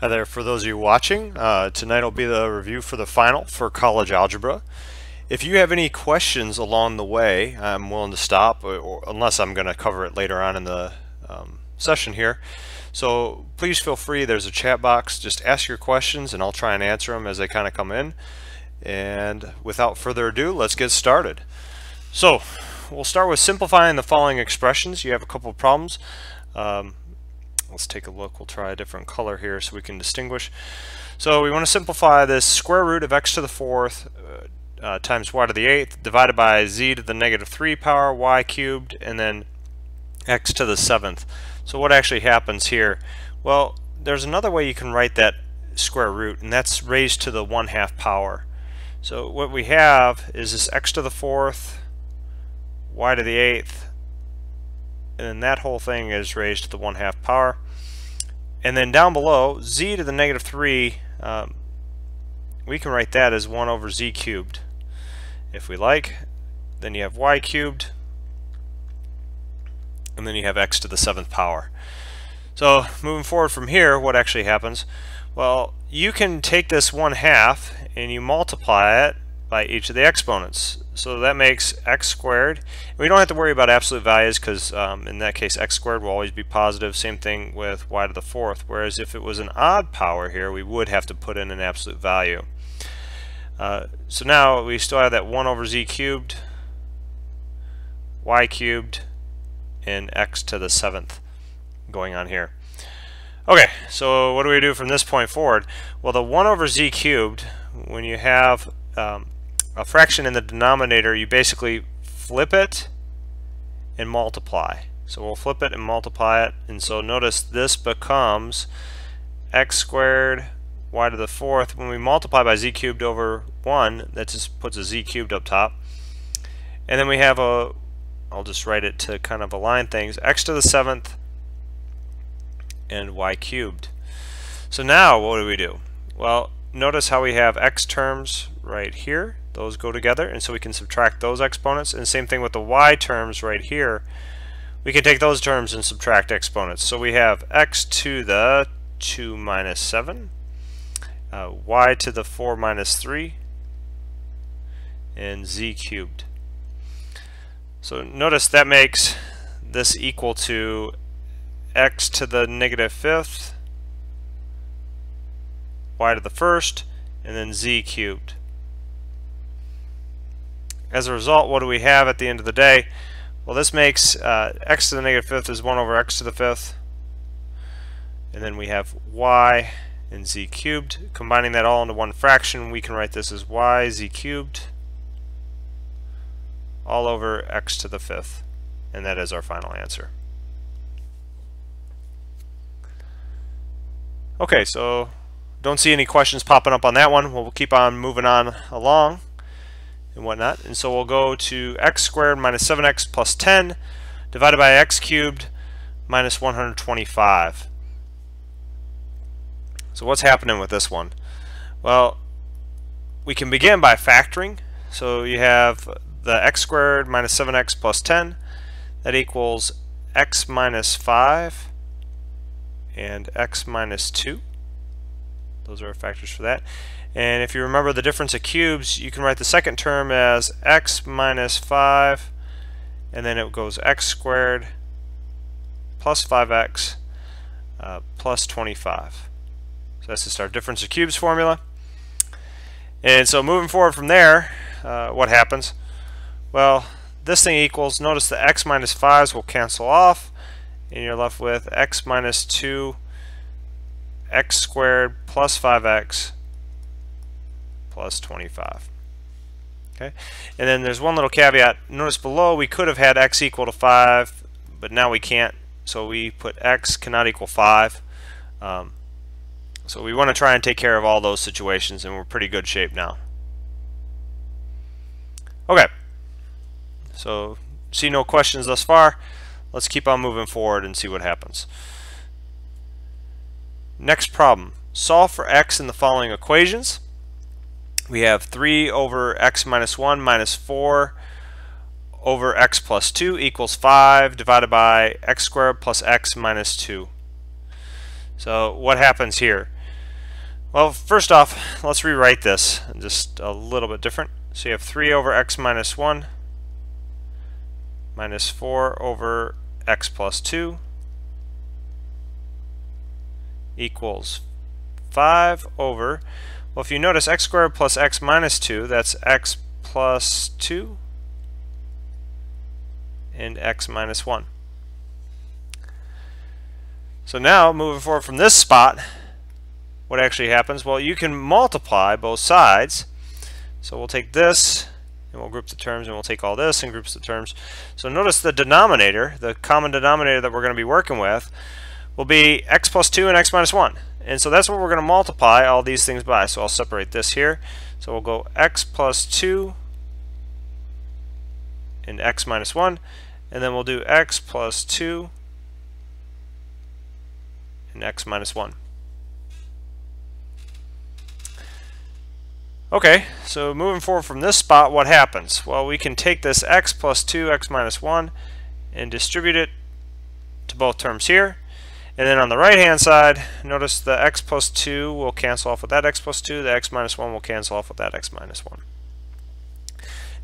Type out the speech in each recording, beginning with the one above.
Hi there, for those of you watching, tonight will be the review for the final for college algebra. If you have any questions along the way, I'm willing to stop, unless I'm going to cover it later on in the session here. So please feel free, there's a chat box, just ask your questions and I'll try and answer them as they kind of come in. And without further ado, let's get started. So we'll start with simplifying the following expressions. You have a couple of problems. Let's take a look. We'll try a different color here so we can distinguish. So we want to simplify this square root of x to the fourth times y to the eighth divided by z to the negative 3 power y cubed and then x to the seventh. So what actually happens here? Well, there's another way you can write that square root, and that's raised to the 1/2 power. So what we have is this x to the fourth, y to the eighth, and then that whole thing is raised to the 1/2 power. And then down below, z to the negative 3, we can write that as 1 over z cubed if we like. Then you have y cubed, and then you have x to the 7th power. So moving forward from here, what actually happens? Well, you can take this 1/2 and you multiply it by each of the exponents. So that makes x squared. We don't have to worry about absolute values because in that case x squared will always be positive. Same thing with y to the fourth. Whereas if it was an odd power here, we would have to put in an absolute value. So now we still have that 1 over z cubed, y cubed, and x to the 7th going on here. Okay, so what do we do from this point forward? Well, the 1 over z cubed, when you have a fraction in the denominator, you basically flip it and multiply. So we'll flip it and multiply it, and so notice this becomes x squared y to the fourth. When we multiply by z cubed over 1, that just puts a z cubed up top. And then we have I'll just write it to kind of align things, x to the 7th and y cubed. So now what do we do? Well, notice how we have x terms right here. Those go together, and so we can subtract those exponents. And same thing with the y terms right here. We can take those terms and subtract exponents. So we have x to the 2 minus 7, y to the 4 minus 3, and z cubed. So notice that makes this equal to x to the negative 5th, y to the 1st, and then z cubed. As a result, what do we have at the end of the day? Well, this makes x to the negative 5th is 1 over x to the 5th, and then we have y and z cubed. Combining that all into one fraction, we can write this as y z cubed all over x to the 5th, and that is our final answer. Okay, so don't see any questions popping up on that one. We'll keep on moving on along and whatnot. And so we'll go to x squared minus 7x plus 10 divided by x cubed minus 125. So what's happening with this one? Well, we can begin by factoring. So you have the x squared minus 7x plus 10. That equals x minus 5 and x minus 2. Those are our factors for that. And if you remember the difference of cubes, you can write the second term as x minus 5, and then it goes x squared plus 5x plus 25. So that's just our difference of cubes formula. And so moving forward from there, what happens? Well, this thing equals, notice the x minus 5's will cancel off, and you're left with x minus 2 x squared plus 5x plus 25. Okay, and then there's one little caveat. Notice below we could have had x equal to 5, but now we can't, so we put x cannot equal 5. So we want to try and take care of all those situations, and we're pretty good shape now. Okay, so see no questions thus far. Let's keep on moving forward and see what happens. Next problem. Solve for x in the following equations. We have 3 over x minus 1 minus 4 over x plus 2 equals 5 divided by x squared plus x minus 2. So what happens here? Well, first off, let's rewrite this just a little bit different. So you have 3 over x minus 1 minus 4 over x plus 2 equals 5 over, well, if you notice, x squared plus x minus 2, that's x plus 2 and x minus 1. So now, moving forward from this spot, what actually happens? Well, you can multiply both sides. So we'll take this, and we'll group the terms, and we'll take all this and groups the terms. So notice the denominator, the common denominator that we're going to be working with, will be x plus 2 and x minus 1. And so that's what we're going to multiply all these things by. So I'll separate this here. So we'll go x plus 2 and x minus 1. And then we'll do x plus 2 and x minus 1. Okay, so moving forward from this spot, what happens? Well, we can take this x plus 2, x minus 1, and distribute it to both terms here. And then on the right-hand side, notice the x plus 2 will cancel off with that x plus 2, the x minus 1 will cancel off with that x minus 1.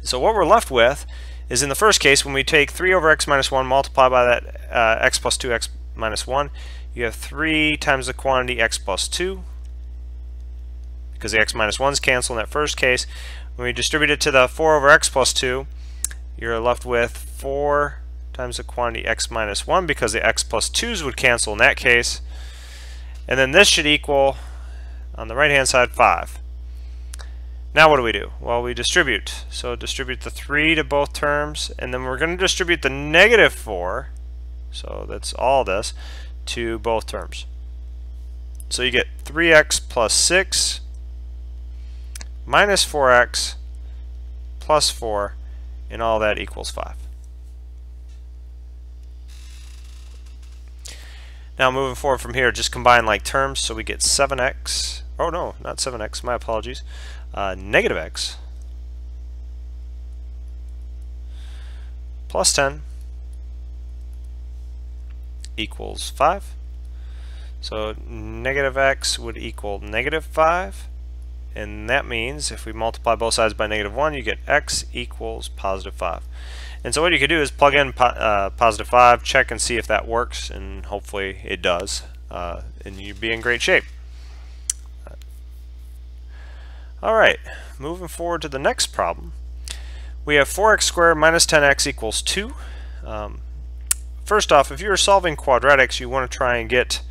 So what we're left with is, in the first case, when we take 3 over x minus 1, multiply by that x plus 2, x minus 1, you have 3 times the quantity x plus 2, because the x minus 1's cancel in that first case. When we distribute it to the 4 over x plus 2, you're left with 4 times the quantity x minus 1, because the x plus 2's would cancel in that case. And then this should equal, on the right hand side, 5. Now what do we do? Well, we distribute. So distribute the 3 to both terms, and then we're going to distribute the negative 4, so that's all this, to both terms. So you get 3x plus 6 minus 4x plus 4, and all that equals 5. Now moving forward from here, just combine like terms, so we get 7x, oh no, not 7x, my apologies, negative x plus 10 equals 5. So negative x would equal negative 5. And that means if we multiply both sides by negative 1, you get x equals positive 5. And so what you could do is plug in positive 5, check and see if that works, and hopefully it does, and you'd be in great shape. Alright, moving forward to the next problem. We have 4x squared minus 10x equals 2. First off, if you're solving quadratics, you want to try and get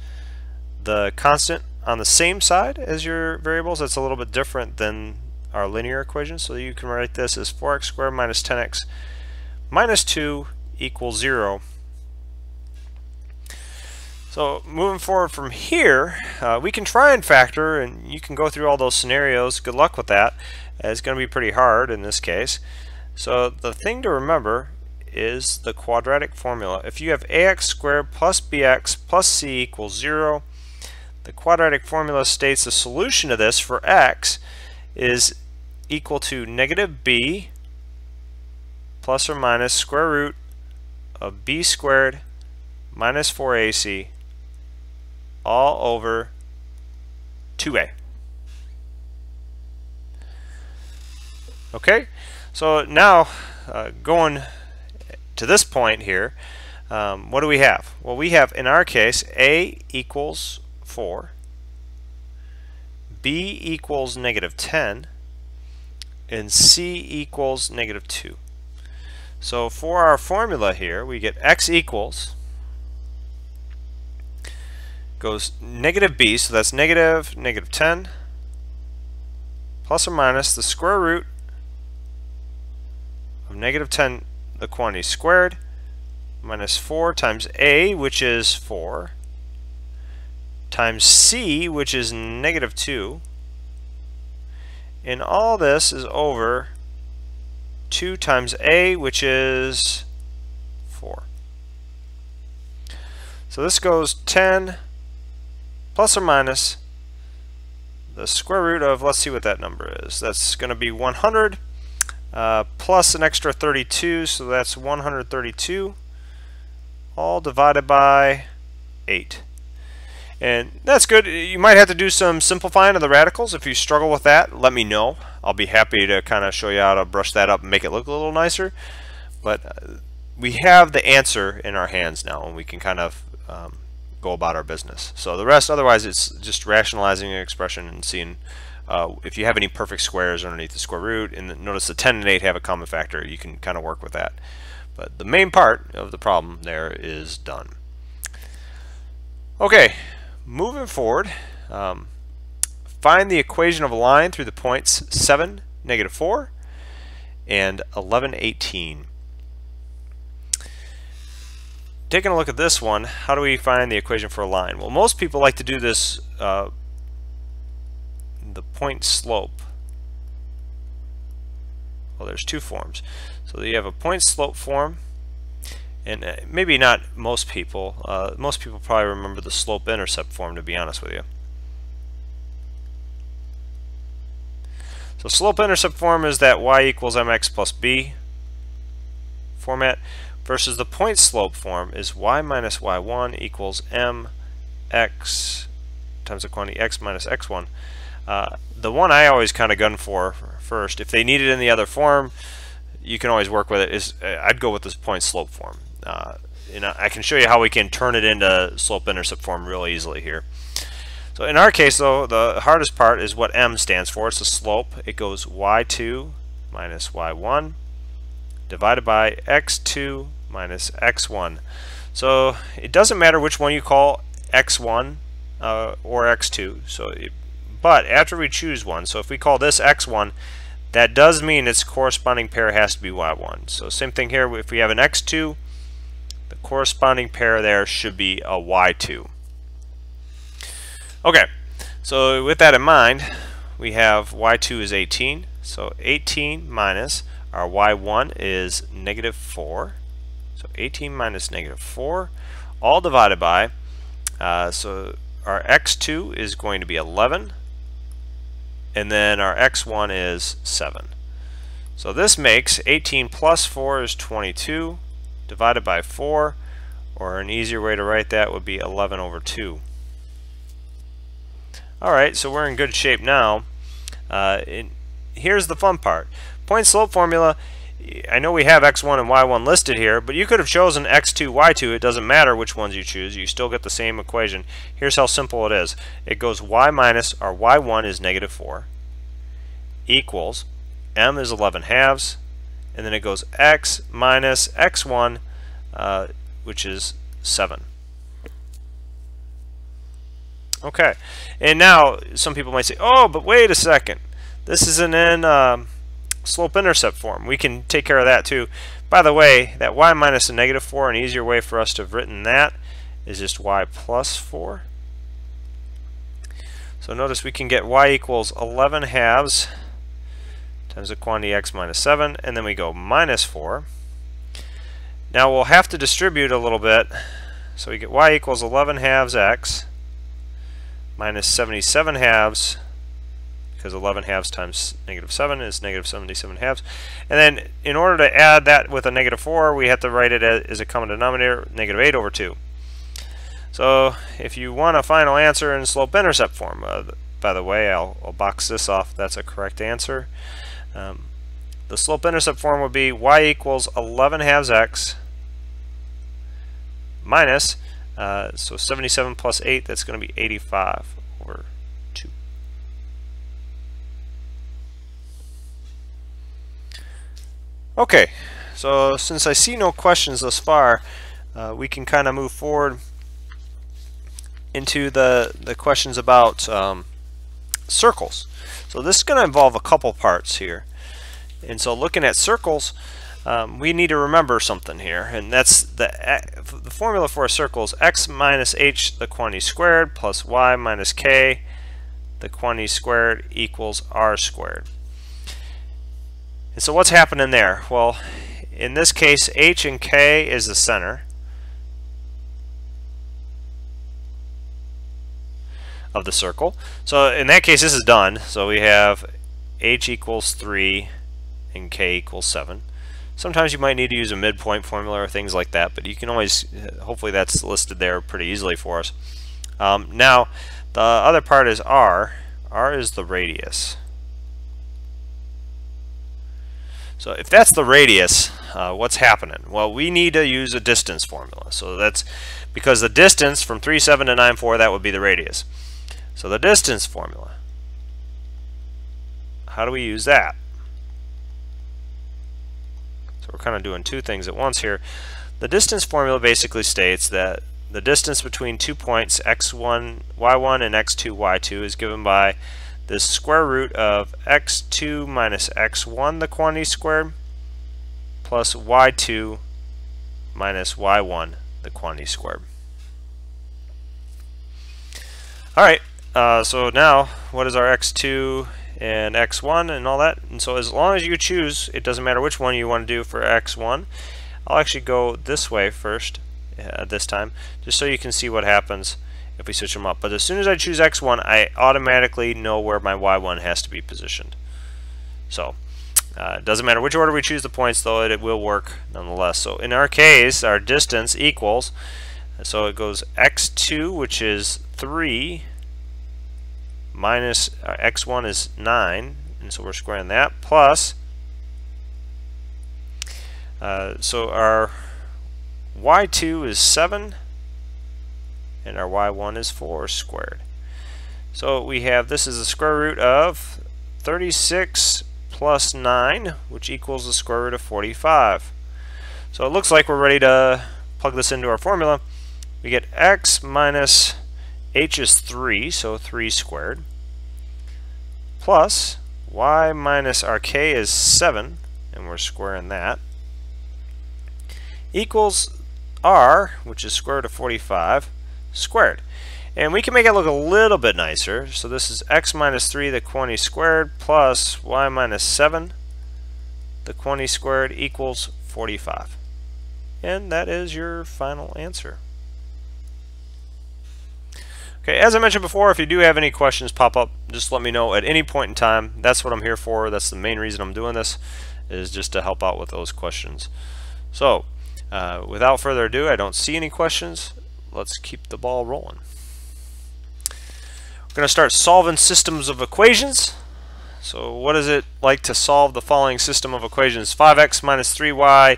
the constant on the same side as your variables. That's a little bit different than our linear equation. So you can write this as 4x squared minus 10x minus 2 equals 0. So moving forward from here, we can try and factor, and you can go through all those scenarios. Good luck with that. It's going to be pretty hard in this case. So the thing to remember is the quadratic formula. If you have ax squared plus bx plus c equals 0, the quadratic formula states the solution to this for x is equal to negative b plus or minus square root of b squared minus 4ac all over 2a. Okay, so now going to this point here, what do we have? Well, we have, in our case, a equals 4, b equals negative 10, and c equals negative 2. So for our formula here, we get x equals, goes negative b, so that's negative 10, plus or minus the square root of negative 10, the quantity squared, minus 4 times a, which is 4, times c, which is negative 2, and all this is over 2 times a, which is 4. So this goes 10 plus or minus the square root of, let's see what that number is. That's going to be 100 plus an extra 32, so that's 132, all divided by 8. And that's good. You might have to do some simplifying of the radicals. If you struggle with that, let me know. I'll be happy to kind of show you how to brush that up and make it look a little nicer. But we have the answer in our hands now, and we can kind of go about our business. So the rest, otherwise, it's just rationalizing an expression and seeing if you have any perfect squares underneath the square root. And notice the 10 and 8 have a common factor. You can kind of work with that. But the main part of the problem there is done. Okay. Moving forward, find the equation of a line through the points 7, -4, and 11, 18. Taking a look at this one, how do we find the equation for a line? Well, most people like to do this, the point slope. Well, there's two forms. So you have a point slope form, and maybe not most people. Most people probably remember the slope-intercept form, to be honest with you. So slope-intercept form is that y equals mx plus b format, versus the point slope form is y minus y1 equals mx times the quantity x minus x1. The one I always kind of gun for first, if they need it in the other form, you can always work with it, is I'd go with this point slope form. I can show you how we can turn it into slope-intercept form real easily here. So in our case, though, the hardest part is what m stands for. It's the slope. It goes y2 minus y1 divided by x2 minus x1. So it doesn't matter which one you call x1 or x2. But after we choose one, so if we call this x1, that does mean its corresponding pair has to be y1. So same thing here. If we have an x2, the corresponding pair there should be a y2. Okay, so with that in mind, we have y2 is 18. So 18 minus our y1 is -4. So 18 minus -4, all divided by, so our x2 is going to be 11, and then our x1 is 7. So this makes 18 plus 4 is 22, divided by 4, or an easier way to write that would be 11 over 2. Alright, so we're in good shape now. Here's the fun part. Point slope formula, I know we have x1 and y1 listed here, but you could have chosen x2, y2. It doesn't matter which ones you choose. You still get the same equation. Here's how simple it is. It goes y minus, our y1 is -4, equals, m is 11 halves, and then it goes x minus x1, which is 7. Okay, and now some people might say, oh, but wait a second. This isn't in slope-intercept form. We can take care of that too. By the way, that y minus a -4, an easier way for us to have written that is just y plus 4. So notice we can get y equals 11 halves times the quantity x minus 7, and then we go minus 4. Now we'll have to distribute a little bit. So we get y equals 11 halves x minus 77 halves, because 11 halves times -7 is -77 halves. And then in order to add that with a -4, we have to write it as a common denominator, -8 over 2. So if you want a final answer in slope-intercept form, by the way, I'll box this off. That's a correct answer. The slope-intercept form would be y equals 11 halves x minus, so 77 plus 8, that's going to be 85 over 2. Okay, so since I see no questions thus far, we can kind of move forward into the questions about circles. So this is going to involve a couple parts here. And so looking at circles, we need to remember something here, and that's the formula for a circle is x minus h, the quantity squared, plus y minus k, the quantity squared, equals r squared. And so what's happening there? Well, in this case, h and k is the center of the circle. So in that case, this is done. So we have h equals 3 and k equals 7. Sometimes you might need to use a midpoint formula or things like that, but you can always, hopefully that's listed there pretty easily for us. Now, the other part is r. R is the radius. So if that's the radius, what's happening? Well, we need to use a distance formula. So that's because the distance from 3,7 to 9,4, that would be the radius. So the distance formula, how do we use that? So we're kind of doing two things at once here. The distance formula basically states that the distance between 2 points x1, y1 and x2, y2 is given by the square root of x2 minus x1, the quantity squared, plus y2 minus y1, the quantity squared. Alright, so now what is our x2 and x1 and all that? And so as long as you choose, it doesn't matter which one you want to do for x1. I'll actually go this way first this time, just so you can see what happens if we switch them up. But as soon as I choose x1, I automatically know where my y1 has to be positioned. So it doesn't matter which order we choose the points, though it will work nonetheless. So in our case, our distance equals, so it goes x2, which is 3, minus x1 is 9, and so we're squaring that, plus, so our y2 is 7, and our y1 is 4 squared. So we have, this is the square root of 36 plus 9, which equals the square root of 45. So it looks like we're ready to plug this into our formula. We get x minus h is 3, so 3 squared, plus y minus our k is 7, and we're squaring that, equals r, which is square root of 45, squared. And we can make it look a little bit nicer. So this is x minus 3, the quantity squared, plus y minus 7, the quantity squared, equals 45. And that is your final answer. Okay, as I mentioned before, if you do have any questions pop up, just let me know at any point in time. That's what I'm here for. That's the main reason I'm doing this, is just to help out with those questions. So, without further ado, I don't see any questions. Let's keep the ball rolling. We're going to start solving systems of equations. So what is it like to solve the following system of equations? 5x minus 3y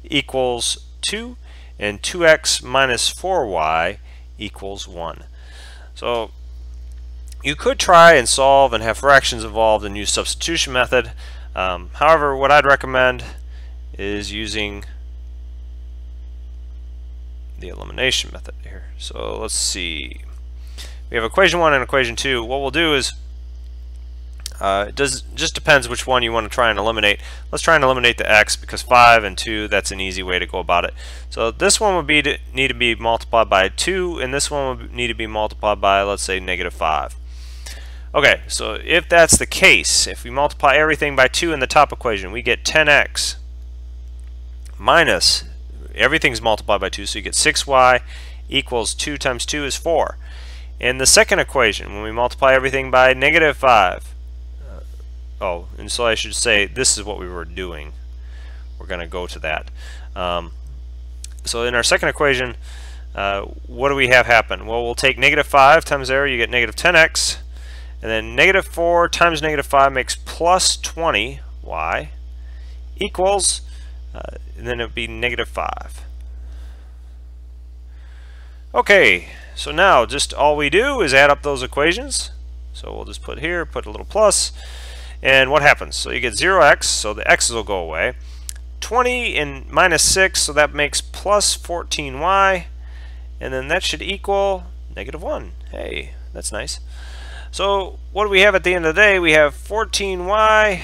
equals 2, and 2x minus 4y equals 1. So you could try and solve and have fractions involved and use substitution method. However, what I'd recommend is using the elimination method here. So let's see. We have equation 1 and equation 2. What we'll do is, it just depends which one you want to try and eliminate. Let's try and eliminate the x, because 5 and 2, that's an easy way to go about it. So this one would need to be multiplied by 2, and this one would need to be multiplied by, let's say, negative 5. Okay, so if that's the case, if we multiply everything by 2 in the top equation, we get 10x minus, everything's multiplied by 2, so you get 6y equals 2 times 2 is 4. In the second equation, when we multiply everything by negative 5, and so I should say this is what we were doing. We're going to go to that. So in our second equation, what do we have happen? Well, we'll take negative 5 times there, you get negative 10x, and then negative 4 times negative 5 makes plus 20y equals, and then it would be negative 5. Okay, so now just all we do is add up those equations. So we'll just put here, put a little plus, and what happens? So you get 0x, so the x's will go away. 20 and minus 6, so that makes plus 14y, and then that should equal negative 1. Hey, that's nice. So what do we have at the end of the day? We have 14y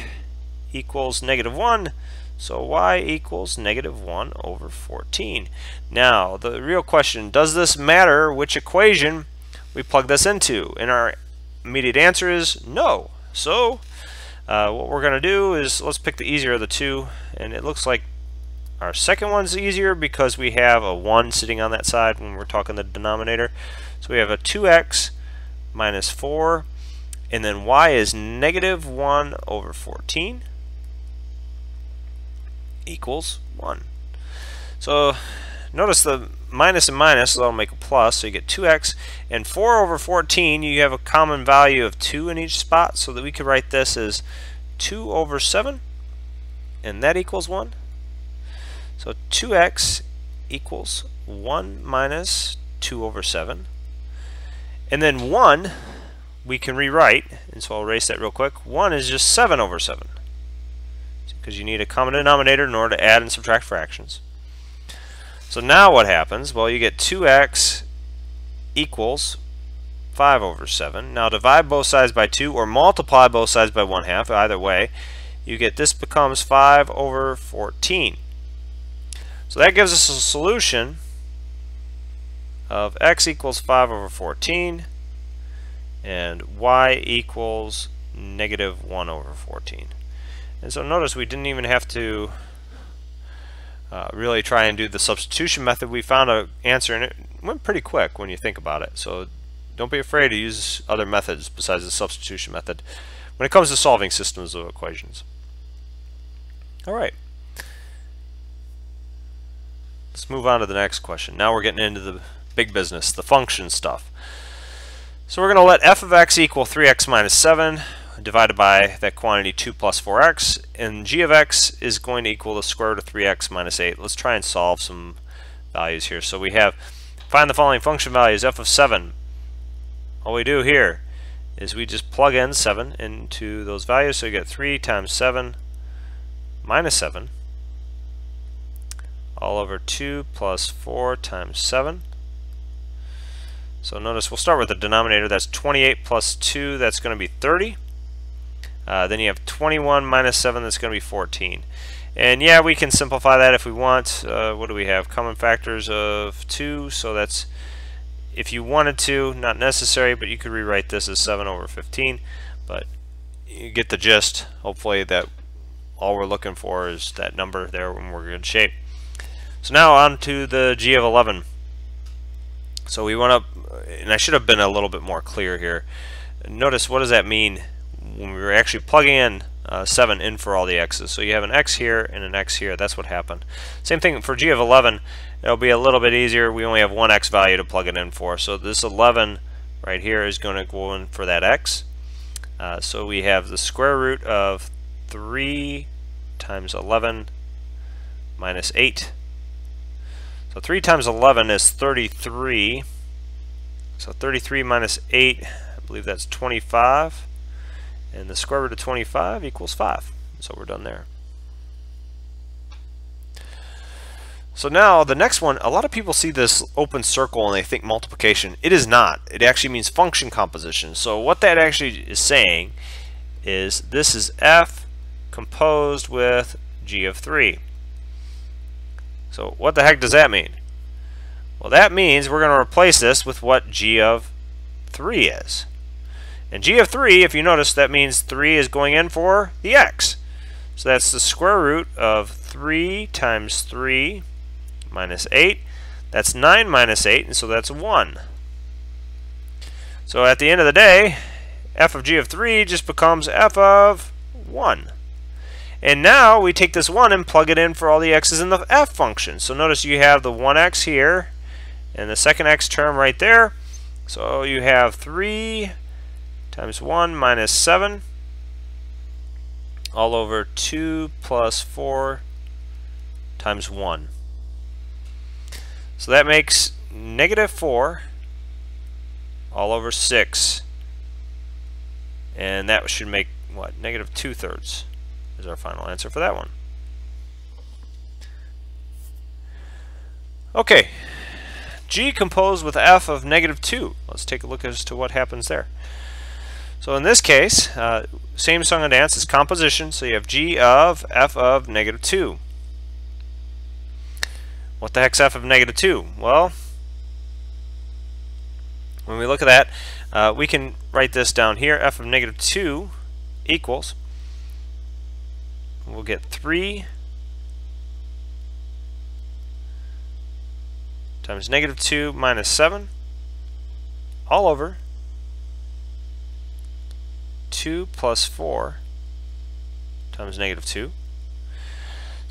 equals negative 1. So y equals negative 1 over 14. Now, the real question, does this matter which equation we plug this into? And our immediate answer is no. So, what we're going to do is, let's pick the easier of the two. And it looks like our second one's easier because we have a 1 sitting on that side when we're talking the denominator. So we have a 2x minus 4. And then y is negative 1 over 14. Equals 1. So notice the minus and minus, so that'll make a plus, so you get 2x, and 4 over 14, you have a common value of 2 in each spot, so that we could write this as 2 over 7, and that equals 1. So 2x equals 1 minus 2 over 7. And then 1, we can rewrite, and so I'll erase that real quick. 1 is just 7 over 7, because you need a common denominator in order to add and subtract fractions. So now what happens? Well, you get 2x equals 5 over 7. Now divide both sides by 2 or multiply both sides by 1/2. Either way, you get this becomes 5 over 14. So that gives us a solution of x equals 5 over 14 and y equals negative 1 over 14. And so notice we didn't even have to really try and do the substitution method. We found an answer, and it went pretty quick when you think about it. So don't be afraid to use other methods besides the substitution method when it comes to solving systems of equations. All right. Let's move on to the next question. Now we're getting into the big business, the function stuff. So we're going to let f of x equal 3x minus 7 divided by that quantity 2 plus 4x, and g of x is going to equal the square root of 3x minus 8. Let's try and solve some values here. So we have, find the following function values. F of 7. All we do here is we just plug in 7 into those values. So you get 3 times 7 minus 7 all over 2 plus 4 times 7. So notice we'll start with the denominator. That's 28 plus 2. That's going to be 30. Then you have 21 minus 7. That's going to be 14. And yeah, we can simplify that if we want. What do we have? Common factors of 2. So that's, if you wanted to, not necessary, but you could rewrite this as 7 over 15. But you get the gist. Hopefully that all we're looking for is that number there when we're in good shape. So now on to the g of 11. So we want to, and I should have been a little bit more clear here. Notice, what does that mean when we were actually plugging in 7 in for all the x's? So you have an x here and an x here. That's what happened. Same thing for g of 11. It'll be a little bit easier. We only have one x value to plug it in for. So this 11 right here is going to go in for that x. So we have the square root of 3 times 11 minus 8. So 3 times 11 is 33. So 33 minus 8, I believe that's 25. And the square root of 25 equals 5. So we're done there. So now the next one, a lot of people see this open circle and they think multiplication. It is not. It actually means function composition. So what that actually is saying is this is f composed with g of 3. So what the heck does that mean? Well, that means we're going to replace this with what g of 3 is. And g of 3, if you notice, that means 3 is going in for the x. So that's the square root of 3 times 3 minus 8. That's 9 minus 8, and so that's 1. So at the end of the day, f of g of 3 just becomes f of 1. And now we take this 1 and plug it in for all the x's in the f function. So notice you have the 1x here and the second x term right there. So you have 3 times 1 minus 7 all over 2 plus 4 times 1. So that makes negative 4 all over 6. And that should make, what, negative 2/3 is our final answer for that one. Okay, g composed with f of negative 2. Let's take a look as to what happens there. So in this case, same song and dance as composition, so you have g of f of negative 2. What the heck's f of negative 2? Well, when we look at that, we can write this down here. F of negative 2 equals, we'll get 3 times negative 2 minus 7 all over 2 plus 4 times negative 2.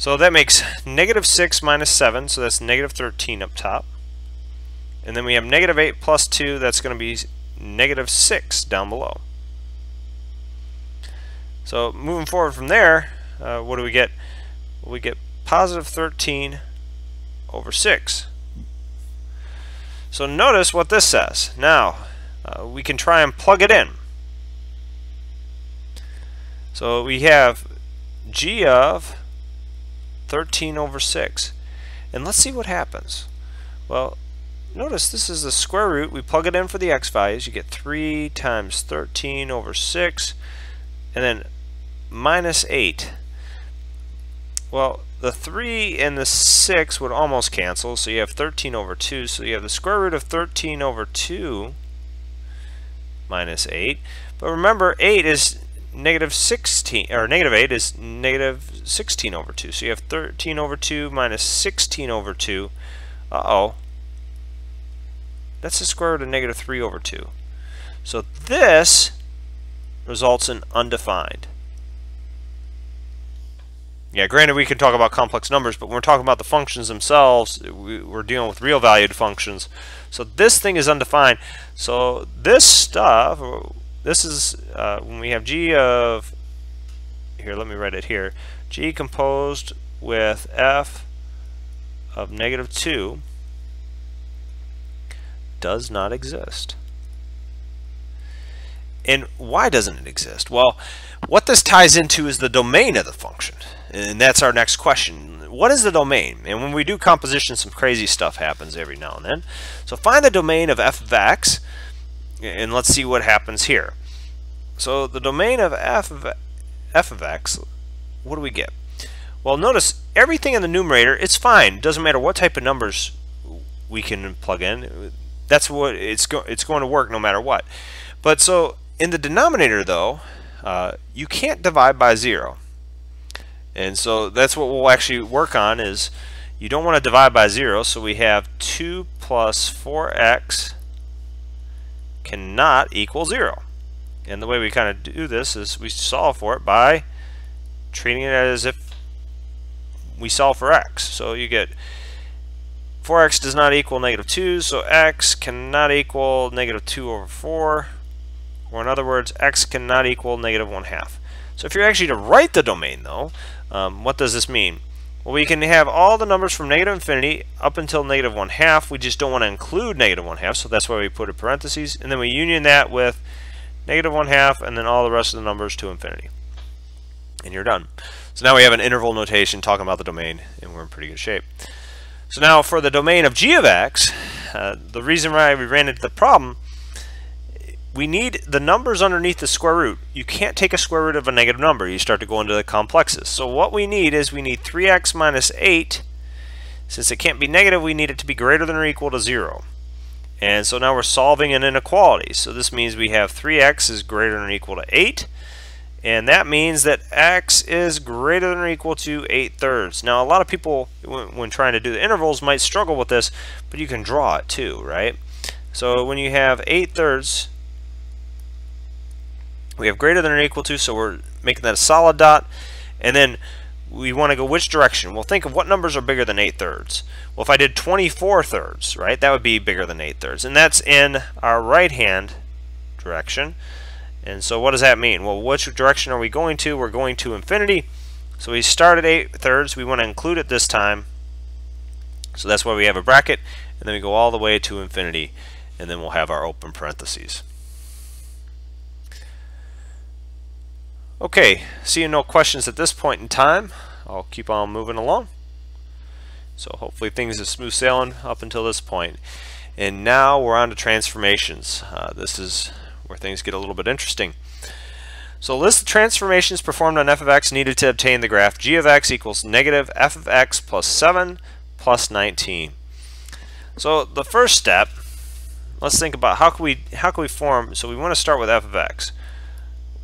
So that makes negative 6 minus 7, so that's negative 13 up top. And then we have negative 8 plus 2, that's going to be negative 6 down below. So moving forward from there, what do we get? We get positive 13 over 6. So notice what this says. Now, we can try and plug it in. So we have g of 13 over 6. And let's see what happens. Well, notice this is the square root. We plug it in for the x values. You get 3 times 13 over 6. And then minus 8. Well, the 3 and the 6 would almost cancel, so you have 13 over 2. So you have the square root of 13 over 2 minus 8. But remember, 8 is negative 16, or negative 8 is negative 16 over 2. So you have 13 over 2 minus 16 over 2. Uh-oh. That's the square root of negative 3 over 2. So this results in undefined. Yeah, granted we can talk about complex numbers, but when we're talking about the functions themselves, we're dealing with real valued functions. So this thing is undefined. So this stuff, this is when we have g of, here let me write it here, g composed with f of negative 2 does not exist. And why doesn't it exist? Well, what this ties into is the domain of the function. And that's our next question. What is the domain? And when we do composition, some crazy stuff happens every now and then. So find the domain of f of x, and let's see what happens here. So the domain of f of x, what do we get? Well, notice everything in the numerator, it's fine. Doesn't matter what type of numbers we can plug in. That's what it's going to work no matter what. But so in the denominator, though, you can't divide by 0. And so that's what we'll actually work on, is you don't want to divide by 0, so we have 2 plus 4x cannot equal 0. And the way we kind of do this is we solve for it by treating it as if we solve for x. So you get 4x does not equal negative 2, so x cannot equal negative 2 over 4. Or in other words, x cannot equal negative 1/2. So if you're actually to write the domain, though, what does this mean? Well, we can have all the numbers from negative infinity up until negative 1/2. We just don't want to include negative 1/2, so that's why we put a parentheses. And then we union that with negative 1/2 and then all the rest of the numbers to infinity. And you're done. So now we have an interval notation talking about the domain, and we're in pretty good shape. So now for the domain of g of x, the reason why we ran into the problem, we need the numbers underneath the square root. You can't take a square root of a negative number. You start to go into the complexes. So what we need is we need 3x minus 8. Since it can't be negative, we need it to be greater than or equal to 0. And so now we're solving an inequality. So this means we have 3x is greater than or equal to 8. And that means that x is greater than or equal to 8/3. Now a lot of people, when trying to do the intervals, might struggle with this, but you can draw it too, right? So when you have 8/3, we have greater than or equal to, so we're making that a solid dot. And then we want to go which direction? Well, think of what numbers are bigger than 8/3. Well, if I did 24/3, right, that would be bigger than 8/3. And that's in our right-hand direction. And so what does that mean? Well, which direction are we going to? We're going to infinity. So we start at 8/3. We want to include it this time. So that's why we have a bracket. And then we go all the way to infinity. And then we'll have our open parentheses. Okay, seeing no questions at this point in time, I'll keep on moving along. So hopefully things are smooth sailing up until this point. And now we're on to transformations. This is where things get a little bit interesting. So list the transformations performed on f of x needed to obtain the graph g of x equals negative f of x plus 7 plus 19. So the first step, let's think about how can we form, so we want to start with f of x.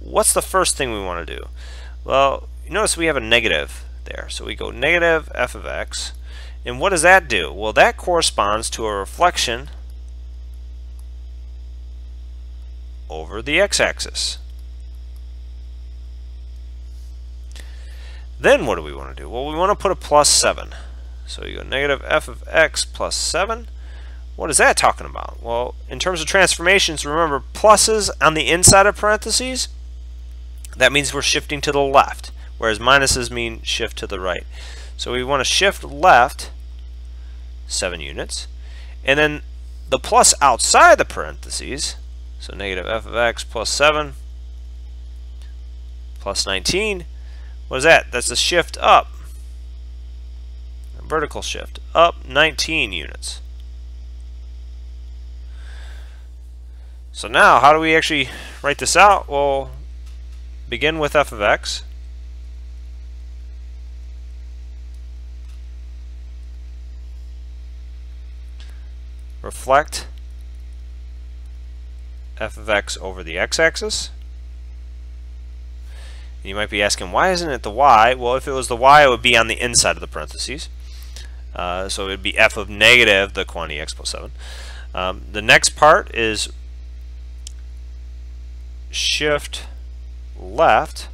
What's the first thing we want to do? Well, you notice we have a negative there. So we go negative f of x. And what does that do? Well, that corresponds to a reflection over the x-axis. Then what do we want to do? Well, we want to put a plus 7. So you go negative f of x plus 7. What is that talking about? Well, in terms of transformations, remember pluses on the inside of parentheses, that means we're shifting to the left, whereas minuses mean shift to the right. So we want to shift left 7 units, and then the plus outside the parentheses, so negative f of x plus 7 plus 19, what is that? That's a shift up, a vertical shift, up 19 units. So now, how do we actually write this out? Well, begin with f of x. Reflect f of x over the x-axis. You might be asking, why isn't it the y? Well, if it was the y, it would be on the inside of the parentheses. So it would be f of negative the quantity x plus 7. The next part is shift left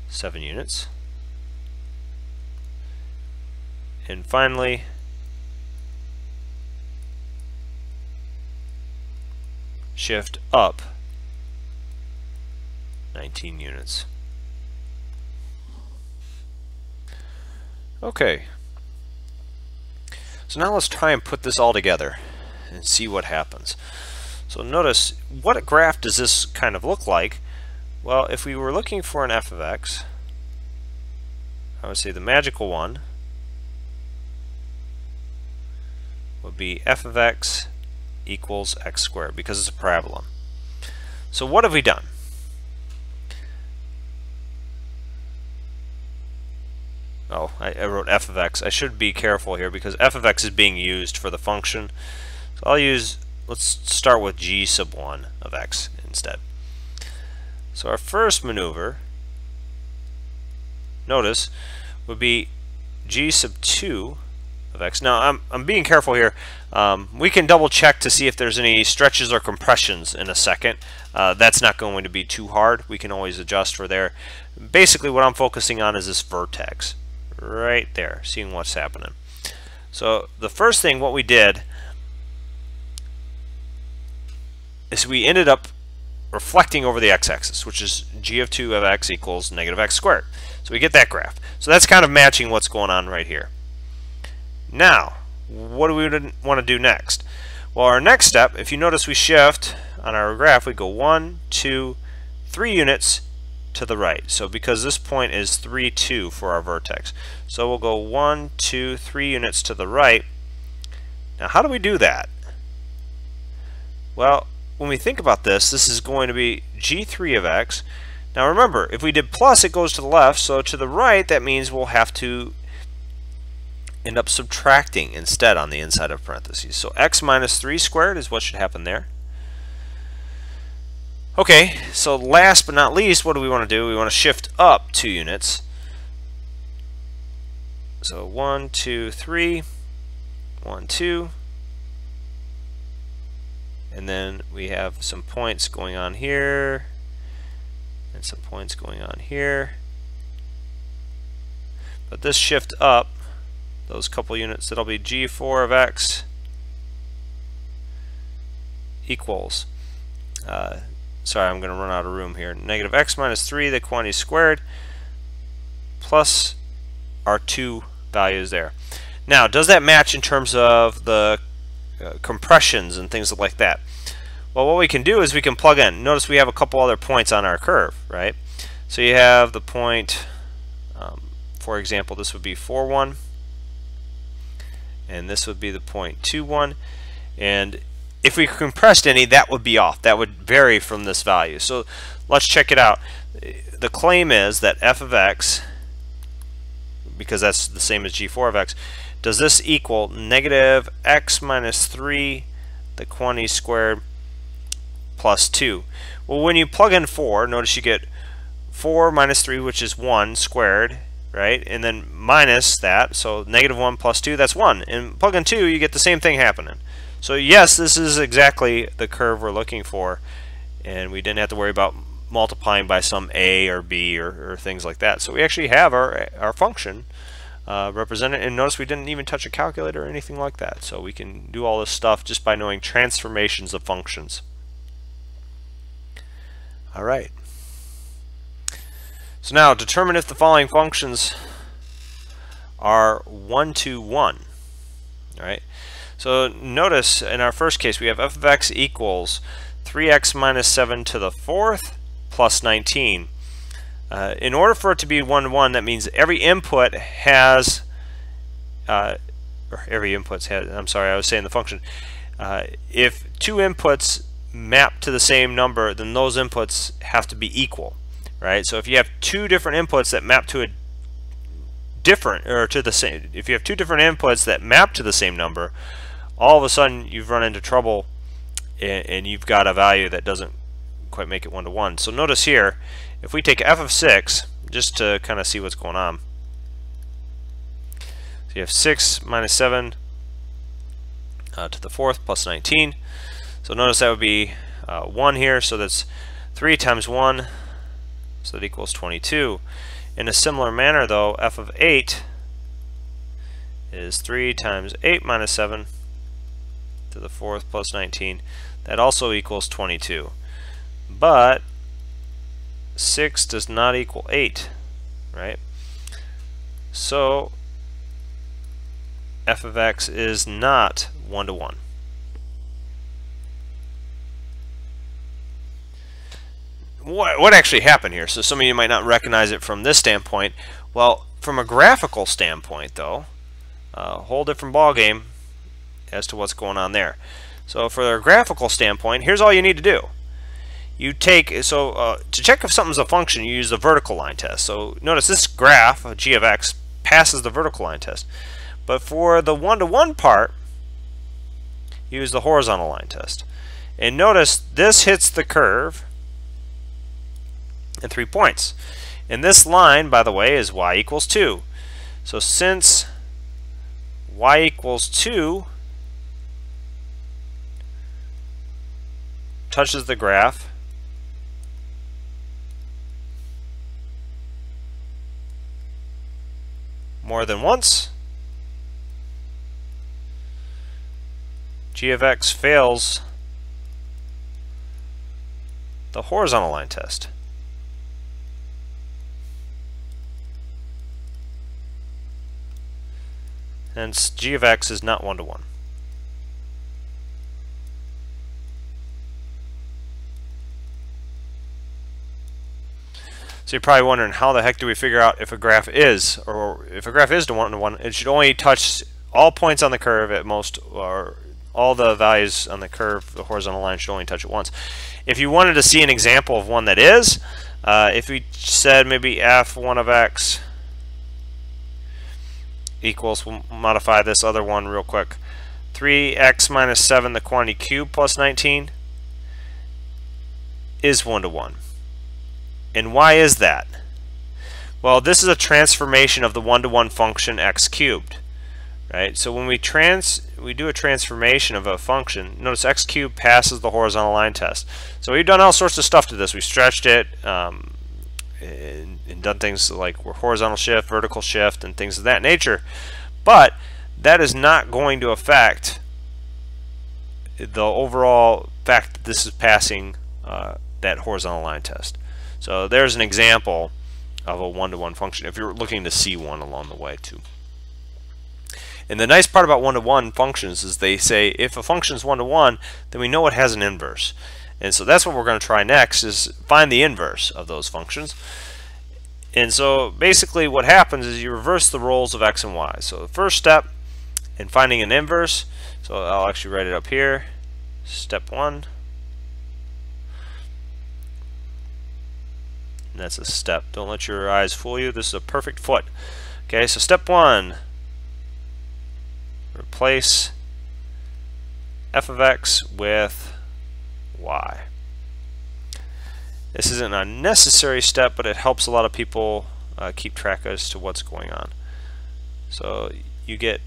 7 units. And finally, shift up 19 units. Okay. So now let's try and put this all together and see what happens. So notice, what graph does this kind of look like? Well, if we were looking for an f of x, I would say the magical one would be f of x equals x squared, because it's a parabola. So what have we done? Oh, I wrote f of x. I should be careful here because f of x is being used for the function. So I'll use, let's start with g sub 1 of x instead. So our first maneuver, notice, would be g sub 2 of x. Now I'm being careful here. We can double check to see if there's any stretches or compressions in a second. That's not going to be too hard. We can always adjust for there. Basically what I'm focusing on is this vertex right there, seeing what's happening. So the first thing what we did is we ended up reflecting over the x-axis, which is g of 2 of x equals negative x squared. So we get that graph. So that's kind of matching what's going on right here. Now, what do we want to do next? Well, our next step, if you notice we shift on our graph, we go 1, 2, 3 units to the right. So because this point is 3, 2 for our vertex. So we'll go 1, 2, 3 units to the right. Now how do we do that? Well, when we think about this, this is going to be g3 of x. Now remember, if we did plus, it goes to the left, so to the right, that means we'll have to end up subtracting instead on the inside of parentheses. So x minus 3 squared is what should happen there. Okay, so last but not least, what do we want to do? We want to shift up 2 units. So 1, 2, 3, 1, 2. And then we have some points going on here, and some points going on here. But this shift up, those couple units, that'll be g4 of x equals, sorry, I'm going to run out of room here, negative x minus 3, the quantity squared, plus our 2 values there. Now, does that match in terms of the compressions and things like that? Well, what we can do is we can plug in. Notice we have a couple other points on our curve, right? So you have the point, for example, this would be 4, 1, and this would be the point 2, 1, and if we compressed any, that would be off. That would vary from this value. So let's check it out. The claim is that f of x, because that's the same as g4 of x, does this equal negative x minus 3, the quantity squared, plus 2? Well, when you plug in 4, notice you get 4 minus 3, which is 1 squared, right? And then minus that, so negative 1 plus 2, that's 1. And plug in 2, you get the same thing happening. So yes, this is exactly the curve we're looking for, and we didn't have to worry about multiplying by some a or b or things like that. So we actually have our function represented, and notice we didn't even touch a calculator or anything like that. So we can do all this stuff just by knowing transformations of functions. All right. So now determine if the following functions are one-to-one. All right. So notice in our first case we have f of x equals 3x minus 7 to the fourth plus 19. In order for it to be one-to-one, that means every input has, I'm sorry, I was saying the function. If two inputs map to the same number, then those inputs have to be equal, right? So if you have two different inputs that map to a different, or to the same, if you have two different inputs that map to the same number, all of a sudden you've run into trouble and you've got a value that doesn't quite make it one-to-one. So notice here, if we take f of 6, just to kind of see what's going on. So you have 6 minus 7 to the fourth plus 19. So notice that would be 1 here, so that's 3 times 1, so that equals 22. In a similar manner though, f of 8 is 3 times 8 minus 7 to the fourth plus 19. That also equals 22. But 6 does not equal 8, right? So f of x is not one-to-one. What actually happened here? So some of you might not recognize it from this standpoint. Well, from a graphical standpoint though, a whole different ballgame as to what's going on there. So for a graphical standpoint, here's all you need to do. You take, to check if something's a function, you use the vertical line test. So notice this graph, g of x, passes the vertical line test. But for the one-to-one part, use the horizontal line test. And notice this hits the curve at 3 points. And this line, by the way, is y equals 2. So since y equals 2 touches the graph, more than once, g of x fails the horizontal line test. Hence, g of x is not one-to-one. So you're probably wondering, how the heck do we figure out if a graph is, or if a graph is to one-to-one? It should only touch all points on the curve at most, or all the values on the curve, the horizontal line should only touch it once. If you wanted to see an example of one that is, if we said maybe f1 of x equals, we'll modify this other one real quick, 3x minus 7 the quantity cubed plus 19 is one-to-one. And why is that? Well, this is a transformation of the one-to-one function x cubed, right? So when we do a transformation of a function, notice x cubed passes the horizontal line test. So we've done all sorts of stuff to this. We stretched it and done things like horizontal shift, vertical shift, and things of that nature. But that is not going to affect the overall fact that this is passing that horizontal line test. So there's an example of a one-to-one function if you're looking to see one along the way too. And the nice part about one-to-one functions is they say if a function is one-to-one, then we know it has an inverse. And so that's what we're going to try next, is find the inverse of those functions. And so basically what happens is you reverse the roles of x and y. So the first step in finding an inverse, so I'll actually write it up here, step 1. And that's a step. Don't let your eyes fool you. This is a perfect foot. Okay, so step 1, replace f of x with y. This isn't a necessary step, but it helps a lot of people keep track as to what's going on. So you get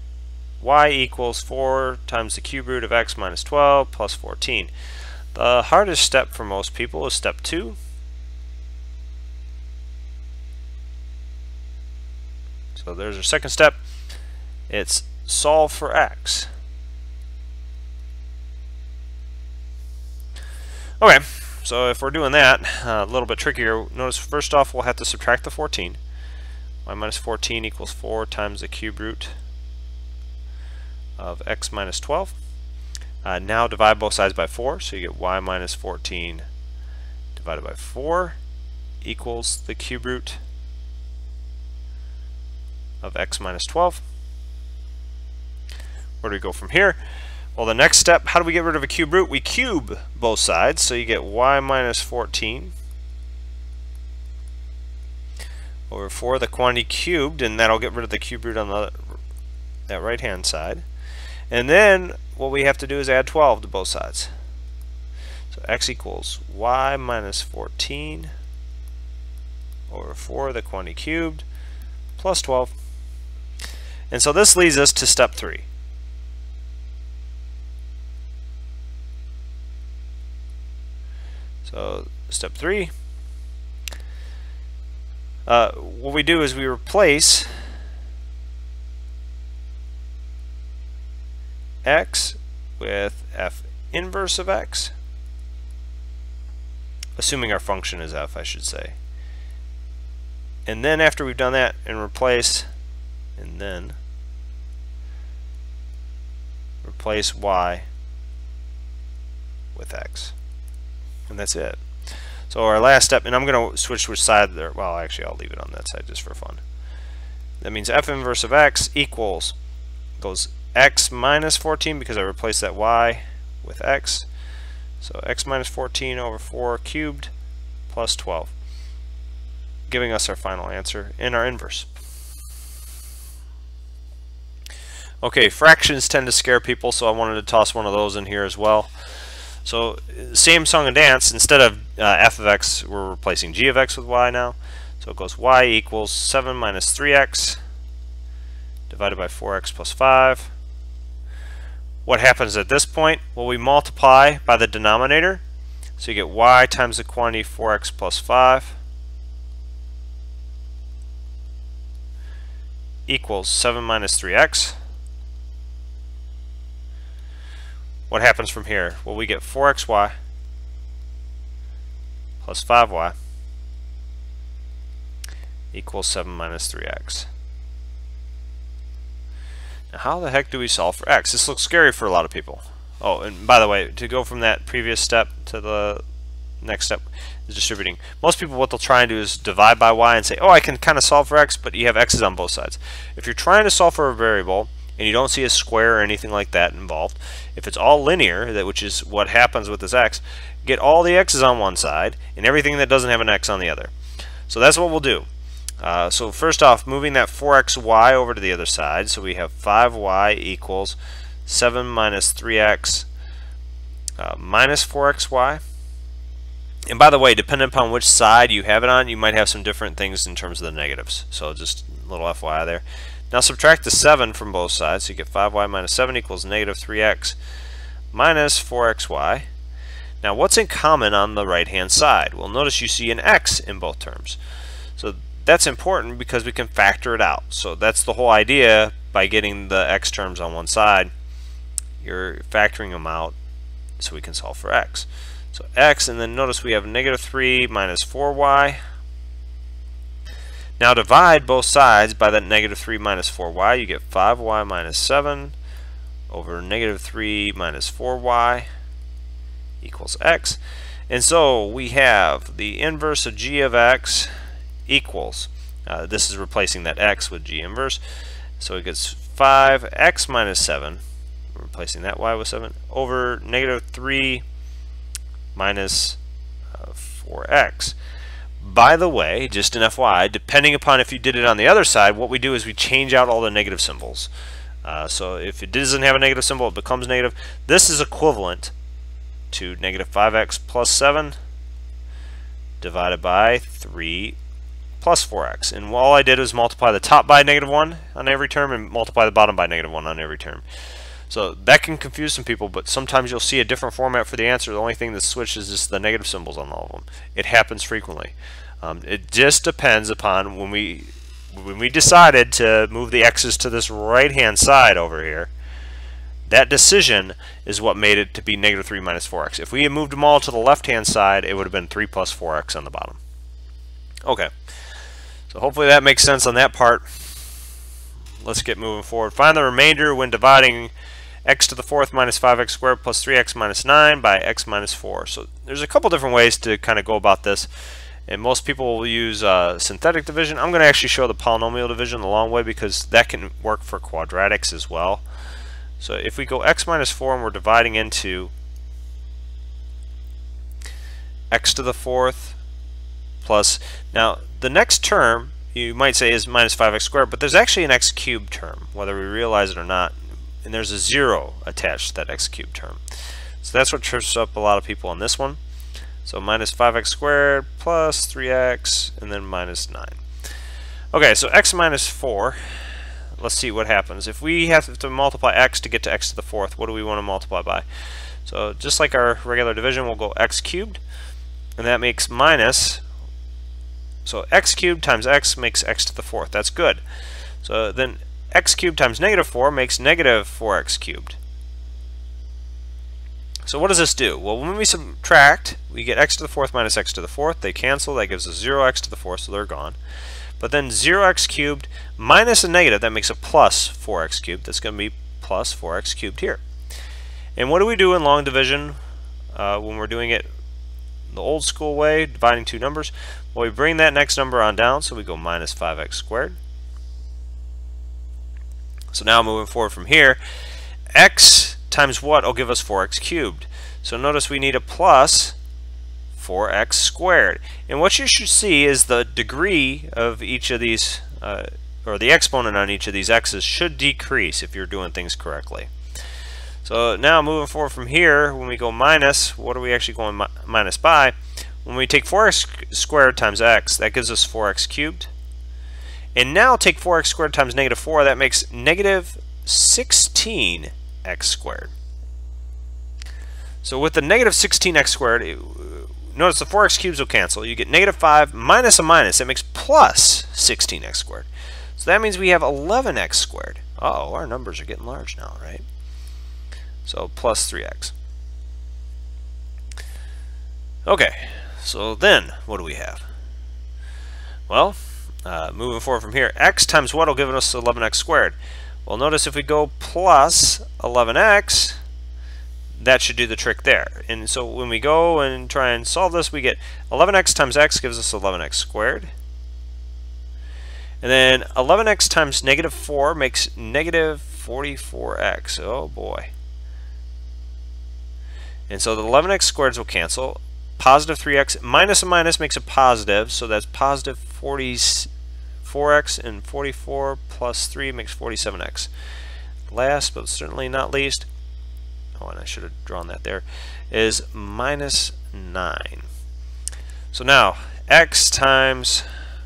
y equals 4 times the cube root of x minus 12 plus 14. The hardest step for most people is step 2. So there's our second step. It's solve for x. Okay, so if we're doing that, a little bit trickier, notice first off we'll have to subtract the 14. Y minus 14 equals 4 times the cube root of x minus 12. Now divide both sides by 4, so you get y minus 14 divided by 4 equals the cube root of x minus 12. Where do we go from here? Well, the next step, how do we get rid of a cube root? We cube both sides, so you get y minus 14 over 4, the quantity cubed, and that'll get rid of the cube root on that right hand side. And then what we have to do is add 12 to both sides. So x equals y minus 14 over 4, the quantity cubed, plus 12. And so this leads us to step 3. So step 3, what we do is we replace x with f inverse of x, assuming our function is f, I should say. And then after we've done that and replace y with x. And that's it. So our last step, and I'm going to switch which side there. Well, actually, I'll leave it on that side just for fun. That means f inverse of x equals, goes x minus 14 because I replaced that y with x. So x minus 14 over 4 cubed plus 12, giving us our final answer in our inverse. Okay, fractions tend to scare people, so I wanted to toss one of those in here as well. So same song and dance, instead of f of x, we're replacing g of x with y now. So it goes y equals 7 minus 3x divided by 4x plus 5. What happens at this point? Well, we multiply by the denominator. So you get y times the quantity 4x plus 5 equals 7 minus 3x. What happens from here? Well, we get 4xy plus 5y equals 7 minus 3x. Now, how the heck do we solve for x? This looks scary for a lot of people. Oh, and by the way, to go from that previous step to the next step is distributing. Most people, what they'll try and do is divide by y and say, oh, I can kind of solve for x, but you have x's on both sides. If you're trying to solve for a variable and you don't see a square or anything like that involved, if it's all linear, which is what happens with this x, get all the x's on one side and everything that doesn't have an x on the other. So that's what we'll do. So first off, moving that 4xy over to the other side, so we have 5y equals 7 minus 3x minus 4xy. And by the way, depending upon which side you have it on, you might have some different things in terms of the negatives. So just a little FYI there. Now subtract the 7 from both sides, so you get 5y minus 7 equals negative 3x minus 4xy. Now what's in common on the right hand side? Well, notice you see an x in both terms. So that's important because we can factor it out. So that's the whole idea. By getting the x terms on one side, you're factoring them out so we can solve for x. So x, and then notice we have negative 3 minus 4y. Now divide both sides by that negative 3 minus 4y. You get 5y minus 7 over negative 3 minus 4y equals x. And so we have the inverse of g of x equals, this is replacing that x with g inverse. So it gets 5x minus 7, replacing that y with 7, over negative 3 minus 4x. By the way, just an FYI, depending upon if you did it on the other side, what we do is we change out all the negative symbols. So if it doesn't have a negative symbol, it becomes negative. This is equivalent to negative 5x plus 7 divided by 3 plus 4x. And all I did was multiply the top by negative 1 on every term and multiply the bottom by negative 1 on every term. So that can confuse some people, but sometimes you'll see a different format for the answer. The only thing that's switched is just the negative symbols on all of them. It happens frequently. It just depends upon when we when we decided to move the x's to this right-hand side over here, that decision is what made it to be negative 3 minus 4x. If we had moved them all to the left-hand side, it would have been 3 plus 4x on the bottom. Okay, so hopefully that makes sense on that part. Let's get moving forward. Find the remainder when dividing x to the fourth minus 5x squared plus 3x minus 9 by x minus 4. So there's a couple different ways to kind of go about this. And most people will use synthetic division. I'm going to actually show the polynomial division the long way because that can work for quadratics as well. So if we go x minus 4 and we're dividing into x to the fourth plus, now the next term you might say is minus 5x squared, but there's actually an x cubed term, whether we realize it or not, and there's a 0 attached to that x cubed term. So that's what trips up a lot of people on this one. So minus 5x squared plus 3x and then minus 9. Okay, so x minus 4. Let's see what happens. If we have to multiply x to get to x to the fourth, what do we want to multiply by? So just like our regular division, we'll go x cubed, and that makes minus, so x cubed times x makes x to the fourth. That's good. So then x cubed times negative 4 makes negative 4x cubed. So what does this do? Well, when we subtract, we get x to the fourth minus x to the fourth. They cancel. That gives us 0x to the fourth, so they're gone. But then 0x cubed minus a negative, that makes a plus 4x cubed. That's going to be plus 4x cubed here. And what do we do in long division when we're doing it the old school way, dividing two numbers? Well, we bring that next number on down, so we go minus 5x squared. So now moving forward from here, x times what will give us 4x cubed. So notice we need a plus 4x squared. And what you should see is the degree of each of these, or the exponent on each of these x's should decrease if you're doing things correctly. So now moving forward from here, when we go minus, what are we actually going minus by? When we take 4x squared times x, that gives us 4x cubed. And now take 4x squared times negative 4, that makes negative 16x squared. So with the negative 16x squared, notice the 4x cubes will cancel. You get negative 5 minus a minus. That makes plus 16x squared. So that means we have 11x squared. Uh-oh, our numbers are getting large now, right? So plus 3x. Okay, so then what do we have? Well, moving forward from here, x times what will give us 11x squared? Well, notice if we go plus 11x, that should do the trick there. And so when we go and try and solve this, we get 11x times x gives us 11x squared. And then 11x times negative 4 makes negative 44x. Oh boy. And so the 11x squareds will cancel. Positive 3x minus a minus makes a positive, so that's positive 44x, and 44 plus 3 makes 47x. Last but certainly not least, oh, and I should have drawn that there, is minus 9. So now x times,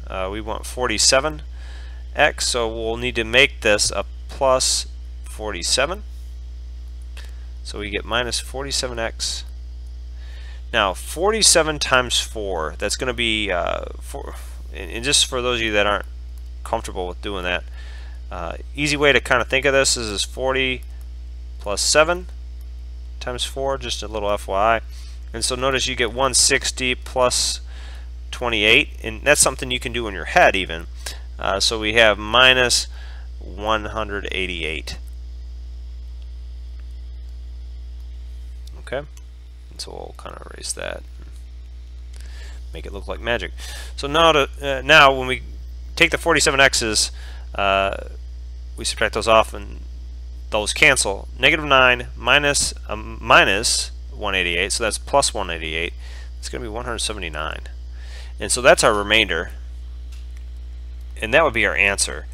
we want 47x, so we'll need to make this a plus 47. So we get minus 47x. Now 47 times 4, that's going to be, and just for those of you that aren't comfortable with doing that, easy way to kind of think of this is 40 plus 7 times 4, just a little FYI. And so notice you get 160 plus 28, and that's something you can do in your head even. So we have minus 188. Okay, and so we'll kind of erase that, make it look like magic. So now, now when we take the 47x's, we subtract those off and those cancel. Negative 9 minus minus 188, so that's plus 188. It's going to be 179. And so that's our remainder, and that would be our answer.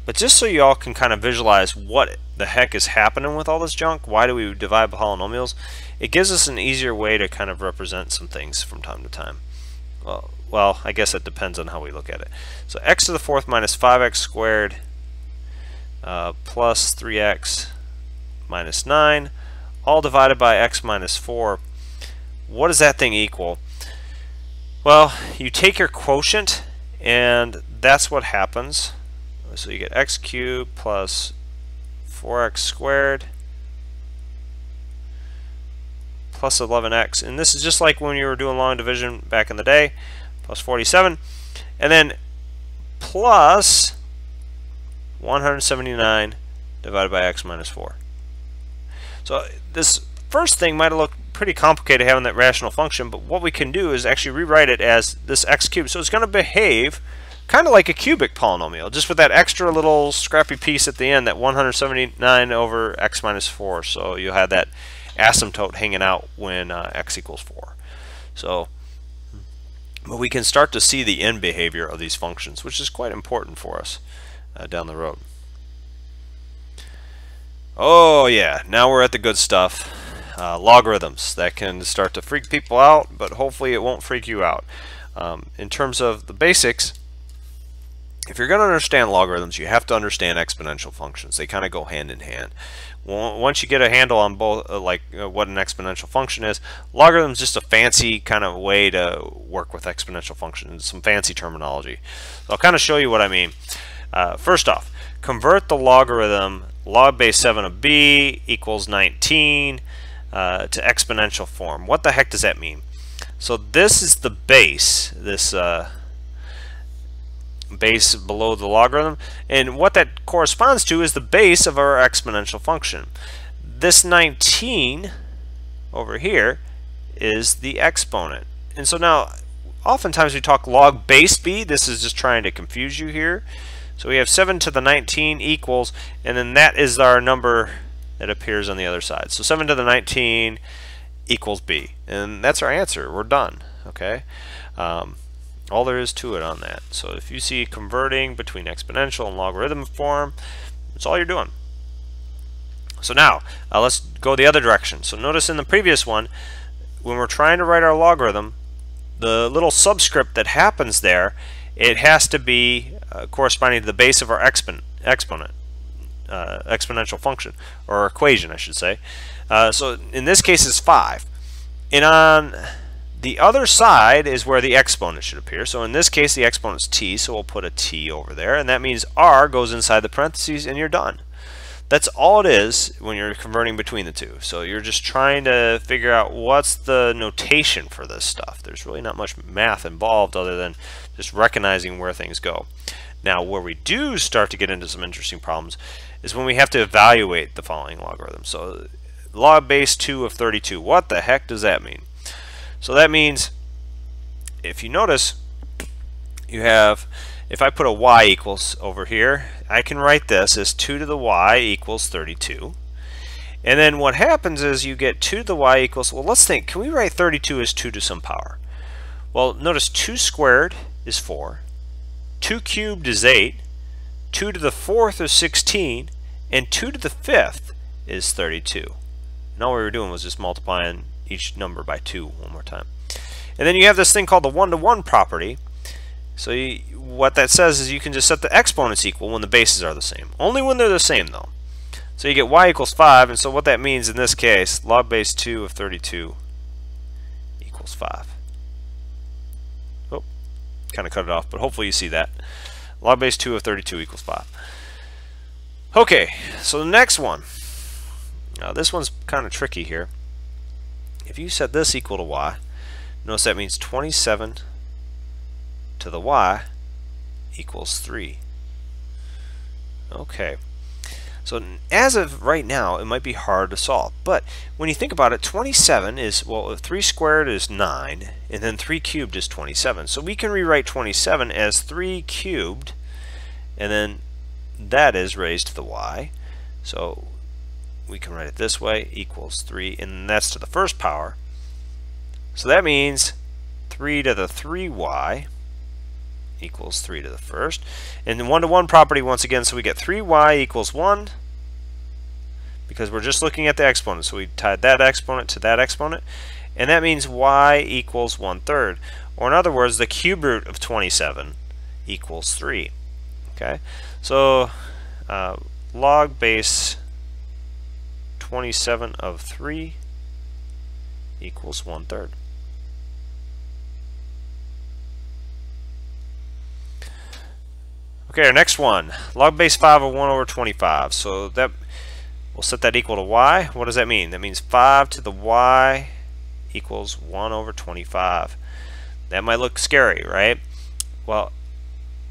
But just so you all can kind of visualize what the heck is happening with all this junk, why do we divide polynomials, it gives us an easier way to kind of represent some things from time to time. Well, I guess it depends on how we look at it. So x to the fourth minus 5x squared plus 3x minus 9, all divided by x minus 4. What does that thing equal? Well, you take your quotient, and that's what happens So you get x cubed plus 4x squared plus 11x. And this is just like when you were doing long division back in the day, plus 47. And then plus 179 divided by x minus 4. So this first thing might have looked pretty complicated having that rational function, but what we can do is actually rewrite it as this x cubed. So it's going to behave kind of like a cubic polynomial, just with that extra little scrappy piece at the end, that 179 over x minus 4. So you'll have that asymptote hanging out when x equals 4. So, but we can start to see the end behavior of these functions, which is quite important for us down the road. Oh yeah, now we're at the good stuff. Logarithms. That can start to freak people out, but hopefully it won't freak you out. In terms of the basics, if you're going to understand logarithms, you have to understand exponential functions. They kind of go hand in hand. Once you get a handle on both, what an exponential function is, logarithm is just a fancy kind of way to work with exponential functions, some fancy terminology. So I'll kind of show you what I mean. First off, convert the logarithm log base 7 of b equals 19 to exponential form. What the heck does that mean? So this is the base, this base below the logarithm, and what that corresponds to is the base of our exponential function. This 19 over here is the exponent. And so now oftentimes we talk log base b. This is just trying to confuse you here. So we have 7 to the 19 equals, and then that is our number that appears on the other side. So 7 to the 19 equals b, and that's our answer. We're done. Okay. All there is to it on that. So if you see converting between exponential and logarithm form, that's all you're doing. So now let's go the other direction. So notice in the previous one, when we're trying to write our logarithm, the little subscript that happens there, it has to be corresponding to the base of our exponential function, or equation I should say. So in this case it's 5. And on the other side is where the exponent should appear. So in this case the exponent is t, so we'll put a t over there, and that means r goes inside the parentheses and you're done. That's all it is when you're converting between the two. So you're just trying to figure out what's the notation for this stuff. There's really not much math involved other than just recognizing where things go. Now where we do start to get into some interesting problems is when we have to evaluate the following logarithm. So log base 2 of 32. What the heck does that mean? So that means, if you notice, you have, if I put a y equals over here, I can write this as 2 to the y equals 32. And then what happens is you get 2 to the y equals, well, let's think, can we write 32 as 2 to some power? Well, notice 2 squared is 4, 2 cubed is 8, 2 to the 4th is 16, and 2 to the 5th is 32. And all we were doing was just multiplying each number by 2 one more time. And then you have this thing called the one-to-one property. So what that says is you can just set the exponents equal when the bases are the same. Only when they're the same though. So you get y equals 5, and so what that means in this case, log base 2 of 32 equals 5. Oh, kind of cut it off, but hopefully you see that. Log base 2 of 32 equals 5. Okay, so the next one. Now this one's kind of tricky here. If you set this equal to y, notice that means 27 to the y equals 3. Okay, so as of right now it might be hard to solve, but when you think about it, 27 is, well, 3 squared is 9, and then 3 cubed is 27. So we can rewrite 27 as 3 cubed, and then that is raised to the y. So we can write it this way, equals 3, and that's to the first power. So that means 3 to the 3y equals 3 to the first. And the one-to-one property once again, so we get 3y equals 1, because we're just looking at the exponent. So we tied that exponent to that exponent, and that means y equals 1/3. Or in other words, the cube root of 27 equals 3. Okay, so log base 27 of 3 equals 1/3. Okay, our next one, log base 5 of 1 over 25. So that we'll set that equal to y. What does that mean? That means 5 to the y equals 1 over 25. That might look scary, right? Well,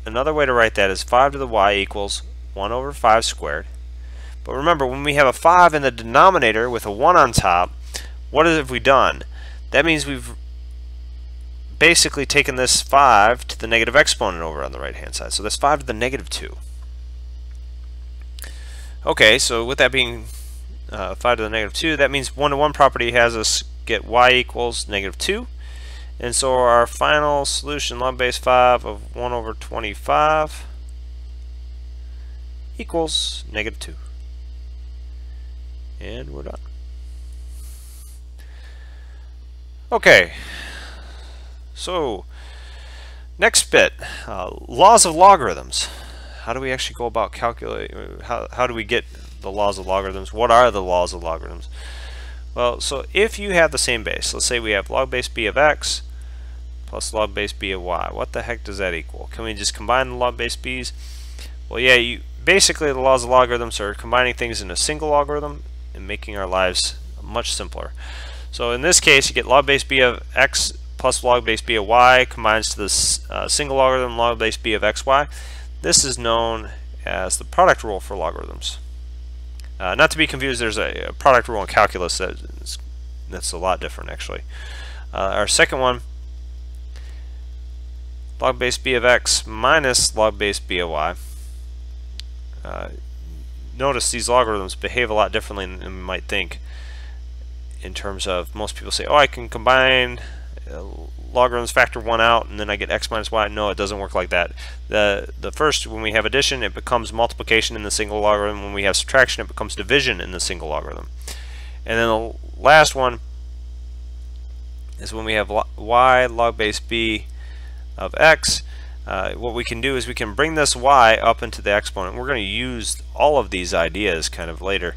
another way to write that is 5 to the y equals 1 over 5 squared. But remember, when we have a 5 in the denominator with a 1 on top, what have we done? That means we've basically taken this 5 to the negative exponent over on the right hand side. So that's 5 to the negative 2. Okay, so with that being 5 to the negative 2, that means 1-to-1 property has us get y equals negative 2. And so our final solution, log base 5 of 1 over 25 equals negative 2. And we're done. Okay. So, next bit, laws of logarithms. How do we actually go about calculating, how do we get the laws of logarithms? What are the laws of logarithms? Well, so if you have the same base, let's say we have log base b of x plus log base b of y. What the heck does that equal? Can we just combine the log base b's? Well, yeah, basically the laws of logarithms are combining things in a single logarithm and making our lives much simpler. So in this case, you get log base b of x plus log base b of y combines to this single logarithm log base b of xy. This is known as the product rule for logarithms. Not to be confused, there's a product rule in calculus that's a lot different actually. Our second one, log base b of x minus log base b of y. Notice these logarithms behave a lot differently than we might think. In terms of, most people say, oh, I can combine logarithms, factor one out, and then I get x minus y. No, it doesn't work like that. The first, when we have addition, it becomes multiplication in the single logarithm. When we have subtraction, it becomes division in the single logarithm. And then the last one is when we have y log base b of x. What we can do is we can bring this y up into the exponent. We're going to use all of these ideas kind of later.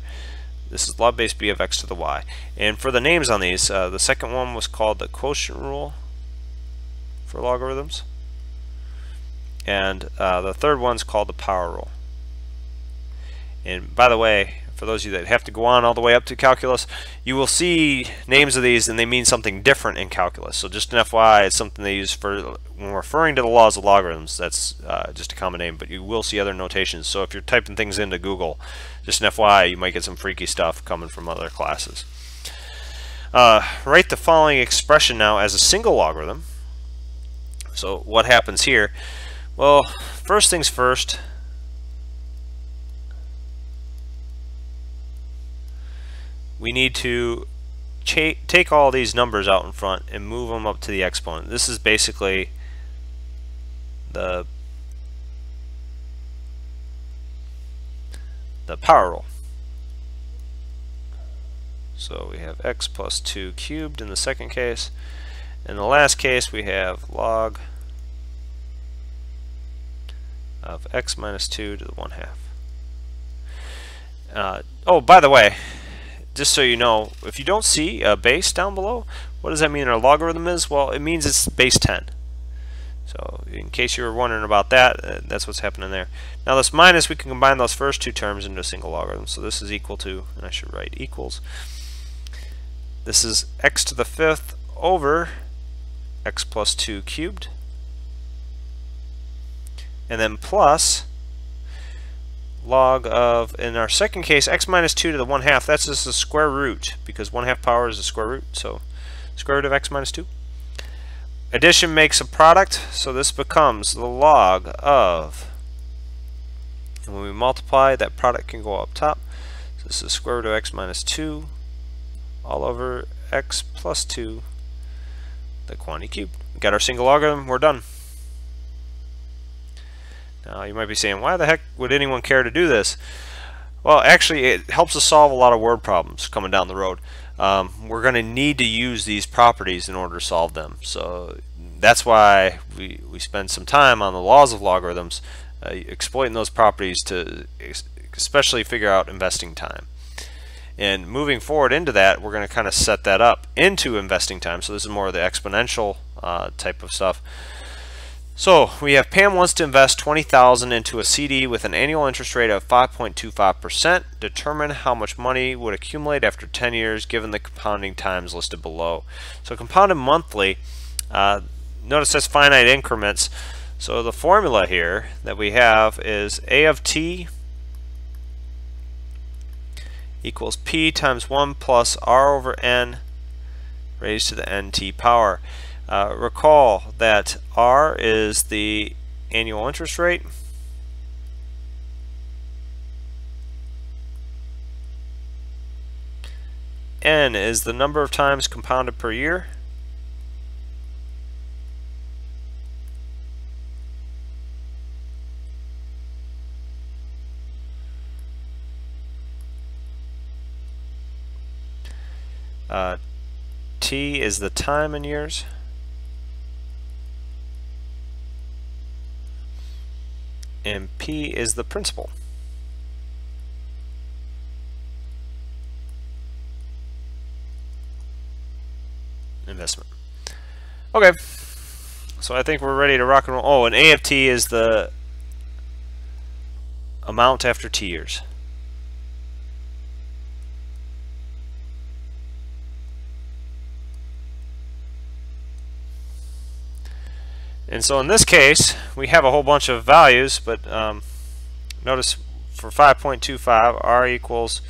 This is log base b of x to the y. And for the names on these, the second one was called the quotient rule for logarithms. And the third one's called the power rule. And by the way, for those of you that have to go on all the way up to calculus, you will see names of these and they mean something different in calculus. So just an FYI, it's something they use for when referring to the laws of logarithms. That's just a common name, but you will see other notations. So if you're typing things into Google, just an FYI, you might get some freaky stuff coming from other classes. Write the following expression now as a single logarithm. So what happens here? Well, first things first, we need to take all these numbers out in front and move them up to the exponent. This is basically the power rule. So we have x plus 2 cubed in the second case. In the last case, we have log of x minus 2 to the 1/2. Oh, by the way, just so you know, if you don't see a base down below, what does that mean our logarithm is? Well, it means it's base 10. So in case you were wondering about that, that's what's happening there. Now this minus, we can combine those first two terms into a single logarithm. So this is equal to, and I should write equals, this is x to the 5th over x plus 2 cubed. And then plus log of, in our second case, x minus 2 to the 1/2, that's just the square root, because 1/2 power is the square root, so square root of x minus 2. Addition makes a product, so this becomes the log of, and when we multiply, that product can go up top. So this is square root of x minus 2 all over x plus 2, the quantity cubed. We got our single logarithm, we're done. Now you might be saying, why the heck would anyone care to do this? Well, actually it helps us solve a lot of word problems coming down the road. We're going to need to use these properties in order to solve them. So that's why we spend some time on the laws of logarithms, exploiting those properties to especially figure out investing time. And moving forward into that, we're going to kind of set that up into investing time. So this is more of the exponential type of stuff. So we have Pam wants to invest $20,000 into a CD with an annual interest rate of 5.25%. Determine how much money would accumulate after 10 years given the compounding times listed below. So compounded monthly, notice that's finite increments. So the formula here that we have is A of t equals P times 1 plus R over N raised to the NT power. Recall that R is the annual interest rate, N is the number of times compounded per year, T is the time in years, and P is the principal. Investment. Okay, so I think we're ready to rock and roll. Oh, and A of T is the amount after T years. And so in this case, we have a whole bunch of values, but notice for 5.25, R equals,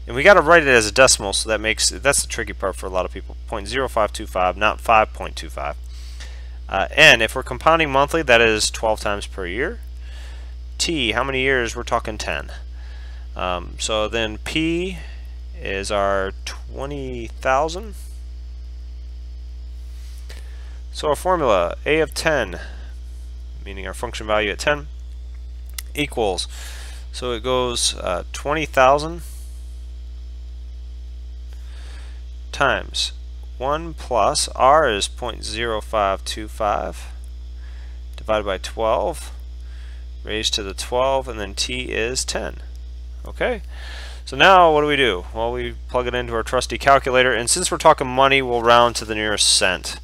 and we got to write it as a decimal, so that's the tricky part for a lot of people. 0.0525, not 5.25. N, if we're compounding monthly, that is 12 times per year. T, how many years? We're talking 10. So then P is our 20,000. So our formula, A of 10, meaning our function value at 10, equals, so it goes 20,000 times 1 plus R is 0.0525 divided by 12 raised to the 12, and then T is 10. Okay, so now what do? Well, we plug it into our trusty calculator, and since we're talking money, we'll round to the nearest cent.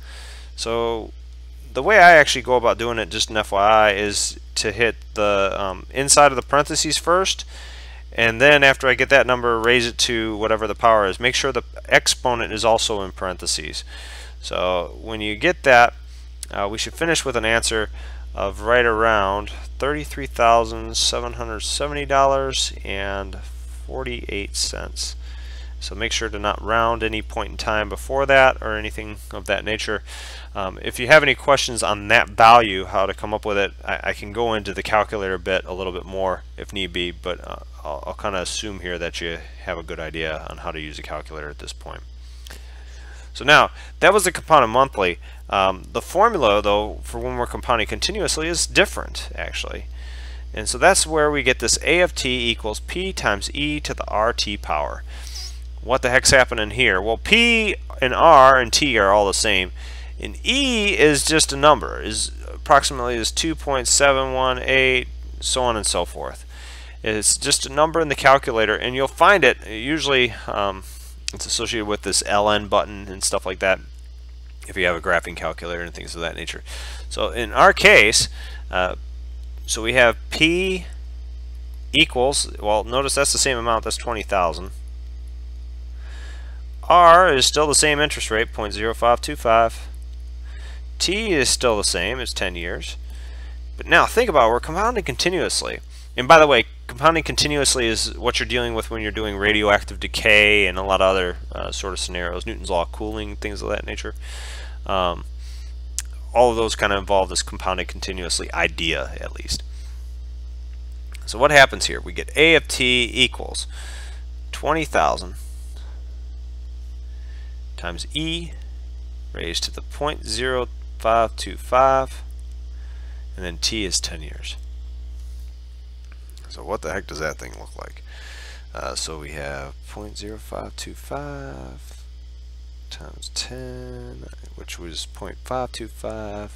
So the way I actually go about doing it, just an FYI, is to hit the inside of the parentheses first, and then after I get that number, raise it to whatever the power is. Make sure the exponent is also in parentheses. So when you get that, we should finish with an answer of right around $33,770.48. So make sure to not round any point in time before that or anything of that nature. If you have any questions on that value, how to come up with it, I can go into the calculator bit a little bit more if need be, but I'll kind of assume here that you have a good idea on how to use a calculator at this point. So now, that was the compounded monthly. The formula, though, for when we're compounding continuously is different, actually. And so that's where we get this A of t equals P times E to the RT power. What the heck's happening here? Well, P and R and T are all the same, and E is just a number, is approximately 2.718, so on and so forth. It's just a number in the calculator, and you'll find it usually it's associated with this LN button and stuff like that if you have a graphing calculator and things of that nature. So in our case, so we have P equals, well, notice that's the same amount, that's 20,000. R is still the same interest rate, 0.0525. T is still the same, it's 10 years. But now think about it, we're compounding continuously. And by the way, compounding continuously is what you're dealing with when you're doing radioactive decay and a lot of other sort of scenarios, Newton's law of cooling, things of that nature. All of those kind of involve this compounding continuously idea, at least. So what happens here? We get A of t equals 20,000 times E raised to the 0.0525, and then T is 10 years. So what the heck does that thing look like? So we have 0.0525 times 10, which was 0.525.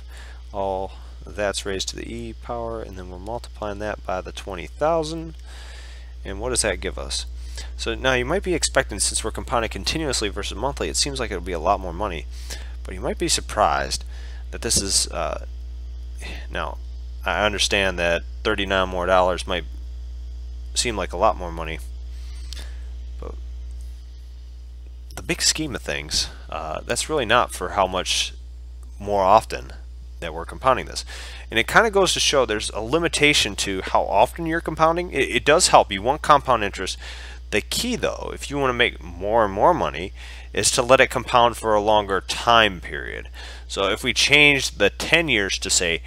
All that's raised to the E power, and then we're multiplying that by the 20,000. And what does that give us? So now you might be expecting, since we're compounding continuously versus monthly, it seems like it'll be a lot more money. But you might be surprised that this is Now, I understand that $39 more might seem like a lot more money, but the big scheme of things, that's really not for how much more often that we're compounding this. And it kind of goes to show there's a limitation to how often you're compounding. It does help. You want compound interest. The key, though, if you want to make more and more money, is to let it compound for a longer time period. So if we change the 10 years to, say,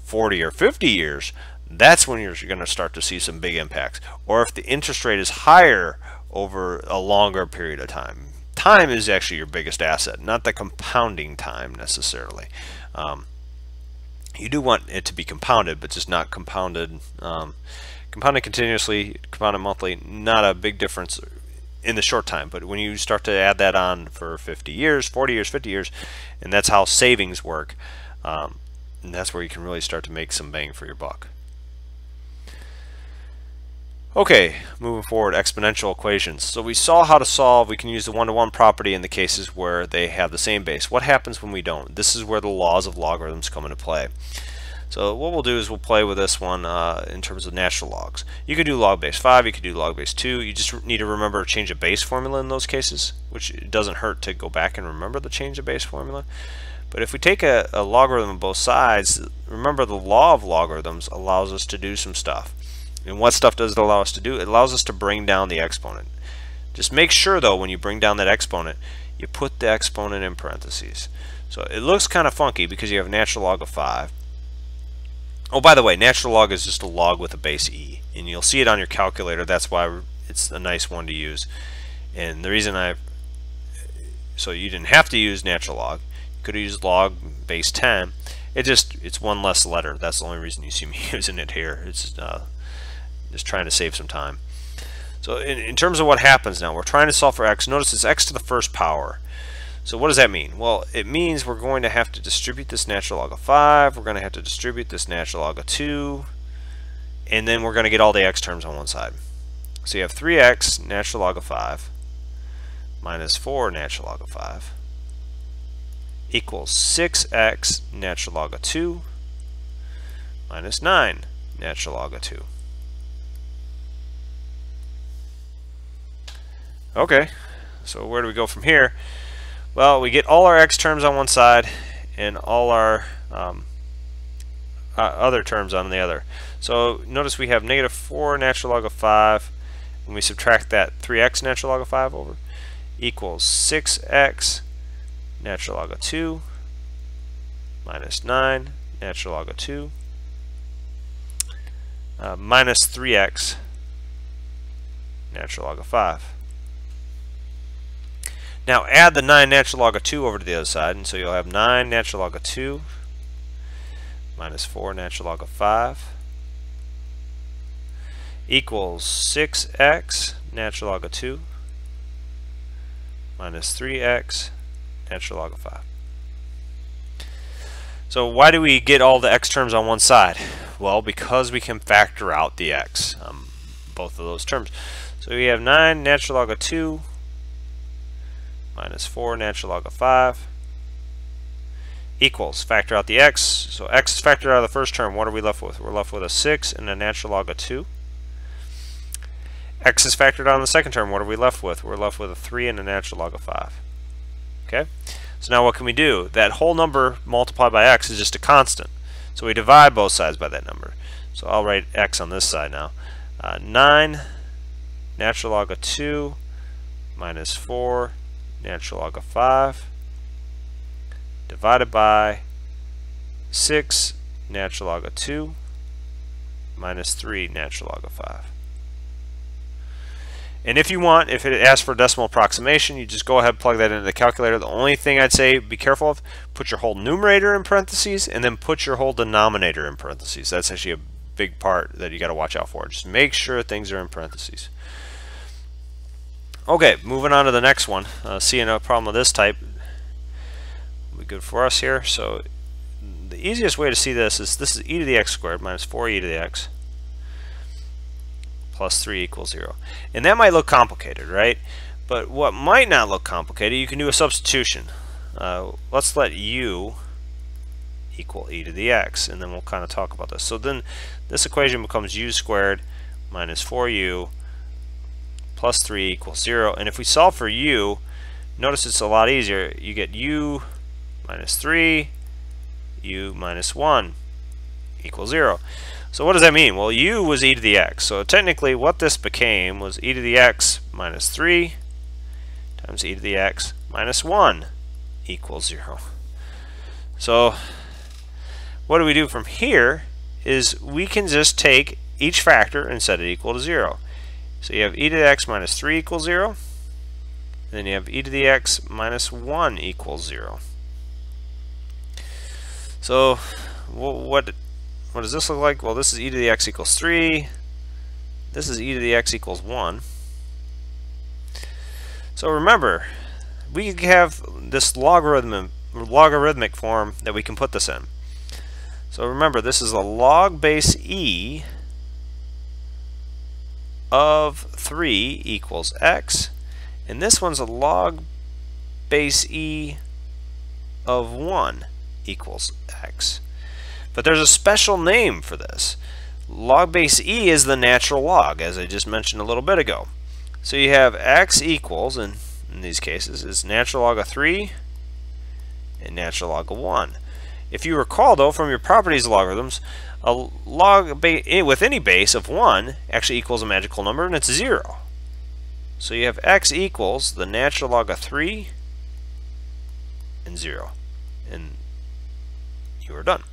40 or 50 years, that's when you're going to start to see some big impacts. Or if the interest rate is higher over a longer period of time. Time is actually your biggest asset, not the compounding time necessarily. You do want it to be compounded, but just not compounded. Compounded continuously, compounded monthly, not a big difference in the short time. But when you start to add that on for 50 years, 40 years, 50 years, and that's how savings work, and that's where you can really start to make some bang for your buck. Okay, moving forward, exponential equations. So we saw how to solve. We can use the one-to-one property in the cases where they have the same base. What happens when we don't? This is where the laws of logarithms come into play. So what we'll do is we'll play with this one in terms of natural logs. You could do log base 5, you could do log base 2. You just need to remember to change a base formula in those cases, which it doesn't hurt to go back and remember the change of base formula. But if we take a logarithm on both sides, remember the law of logarithms allows us to do some stuff. And what stuff does it allow us to do? It allows us to bring down the exponent. Just make sure, though, when you bring down that exponent, you put the exponent in parentheses. So it looks kind of funky because you have natural log of 5. Oh, by the way, natural log is just a log with a base e. And you'll see it on your calculator. That's why it's a nice one to use. And the reason so you didn't have to use natural log. You could have used log base 10. It's one less letter. That's the only reason you see me using it here. It's just trying to save some time. So in terms of what happens now, we're trying to solve for x. Notice it's x to the first power. So what does that mean? Well, it means we're going to have to distribute this natural log of 5. We're going to have to distribute this natural log of 2. And then we're going to get all the x terms on one side. So you have 3x natural log of 5 minus 4 natural log of 5 equals 6x natural log of 2 minus 9 natural log of 2. Okay, so where do we go from here? Well, we get all our x terms on one side and all our other terms on the other. So notice we have negative 4 natural log of 5, and we subtract that 3x natural log of 5 over, equals 6x natural log of 2 minus 9 natural log of 2 minus 3x natural log of 5. Now add the 9 natural log of 2 over to the other side, and so you'll have 9 natural log of 2 minus 4 natural log of 5 equals 6x natural log of 2 minus 3x natural log of 5. So why do we get all the x terms on one side? Well, because we can factor out the x, both of those terms. So we have 9 natural log of 2 minus 4 natural log of 5 equals, factor out the x. So x is factored out of the first term. What are we left with? We're left with a 6 and a natural log of 2. X is factored out in the second term. What are we left with? We're left with a 3 and a natural log of 5. Okay? So now what can we do? That whole number multiplied by x is just a constant. So we divide both sides by that number. So I'll write x on this side now. 9 natural log of 2 minus 4 natural log of 5 divided by 6 natural log of 2 minus 3 natural log of 5. And if you want, if it asks for a decimal approximation, you just go ahead and plug that into the calculator. The only thing I'd say be careful of, put your whole numerator in parentheses and then put your whole denominator in parentheses. That's actually a big part that you got to watch out for. Just make sure things are in parentheses. Okay, moving on to the next one. Seeing a problem of this type will be good for us here. So the easiest way to see this is e to the x squared minus 4e to the x plus 3 equals 0. And that might look complicated, right? But what might not look complicated, you can do a substitution. Let's let u equal e to the x, and then we'll kind of talk about this. So then this equation becomes u squared minus 4u plus 3 equals 0. And if we solve for u, notice it's a lot easier. You get u minus 3, u minus 1 equals 0. So what does that mean? Well, u was e to the x. So technically what this became was e to the x minus 3 times e to the x minus 1 equals 0. So what do we do from here is we can just take each factor and set it equal to 0. So you have e to the x minus 3 equals 0. And then you have e to the x minus 1 equals 0. So what does this look like? Well, this is e to the x equals 3. This is e to the x equals 1. So remember, we have this logarithmic form that we can put this in. So remember, this is a log base e of 3 equals x, and this one's a log base e of 1 equals x. But there's a special name for this. Log base e is the natural log, as I just mentioned a little bit ago. So you have x equals, in these cases, is natural log of 3 and natural log of 1. If you recall, though, from your properties logarithms, a log with any base of 1 actually equals a magical number, and it's 0. So you have x equals the natural log of 3 and 0. And you are done.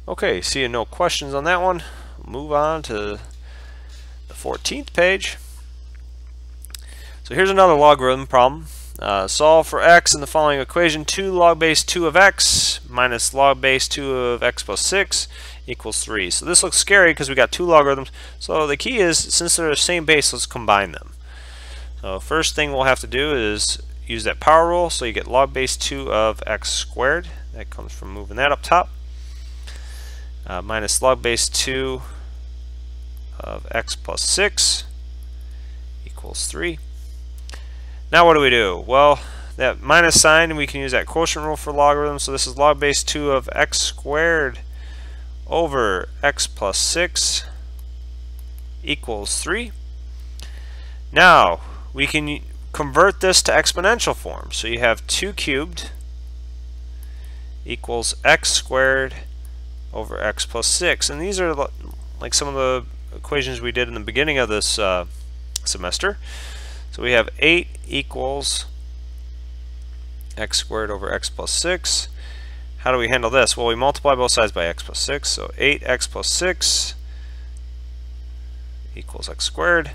Okay, seeing no questions on that one, move on to the 14th page. So here's another logarithm problem. Solve for x in the following equation: 2 log base 2 of x minus log base 2 of x plus 6 equals 3. So this looks scary because we got two logarithms. So the key is, since they're the same base, let's combine them. So first thing we'll have to do is use that power rule. So you get log base 2 of x squared. That comes from moving that up top. Minus log base 2 of x plus 6 equals 3. Now what do we do? Well, that minus sign, we can use that quotient rule for logarithms. So this is log base 2 of x squared over x plus 6 equals 3. Now we can convert this to exponential form. So you have 2 cubed equals x squared over x plus 6. And these are like some of the equations we did in the beginning of this semester. So we have 8 equals x squared over x plus 6. How do we handle this? Well, we multiply both sides by x plus 6. So 8x plus 6 equals x squared.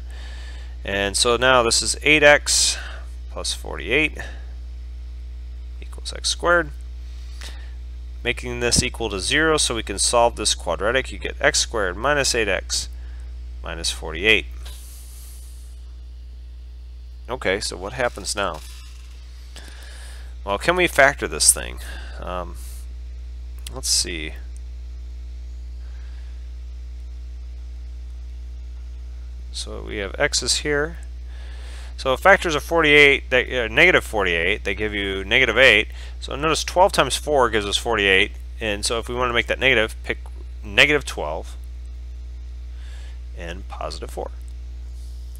And so now this is 8x plus 48 equals x squared. Making this equal to 0 so we can solve this quadratic. You get x squared minus 8x minus 48. Okay, so what happens now? Well, can we factor this thing? Let's see. So we have x's here. So factors of 48, negative 48, they give you negative 8. So notice 12 times 4 gives us 48. And so if we want to make that negative, pick negative 12 and positive 4.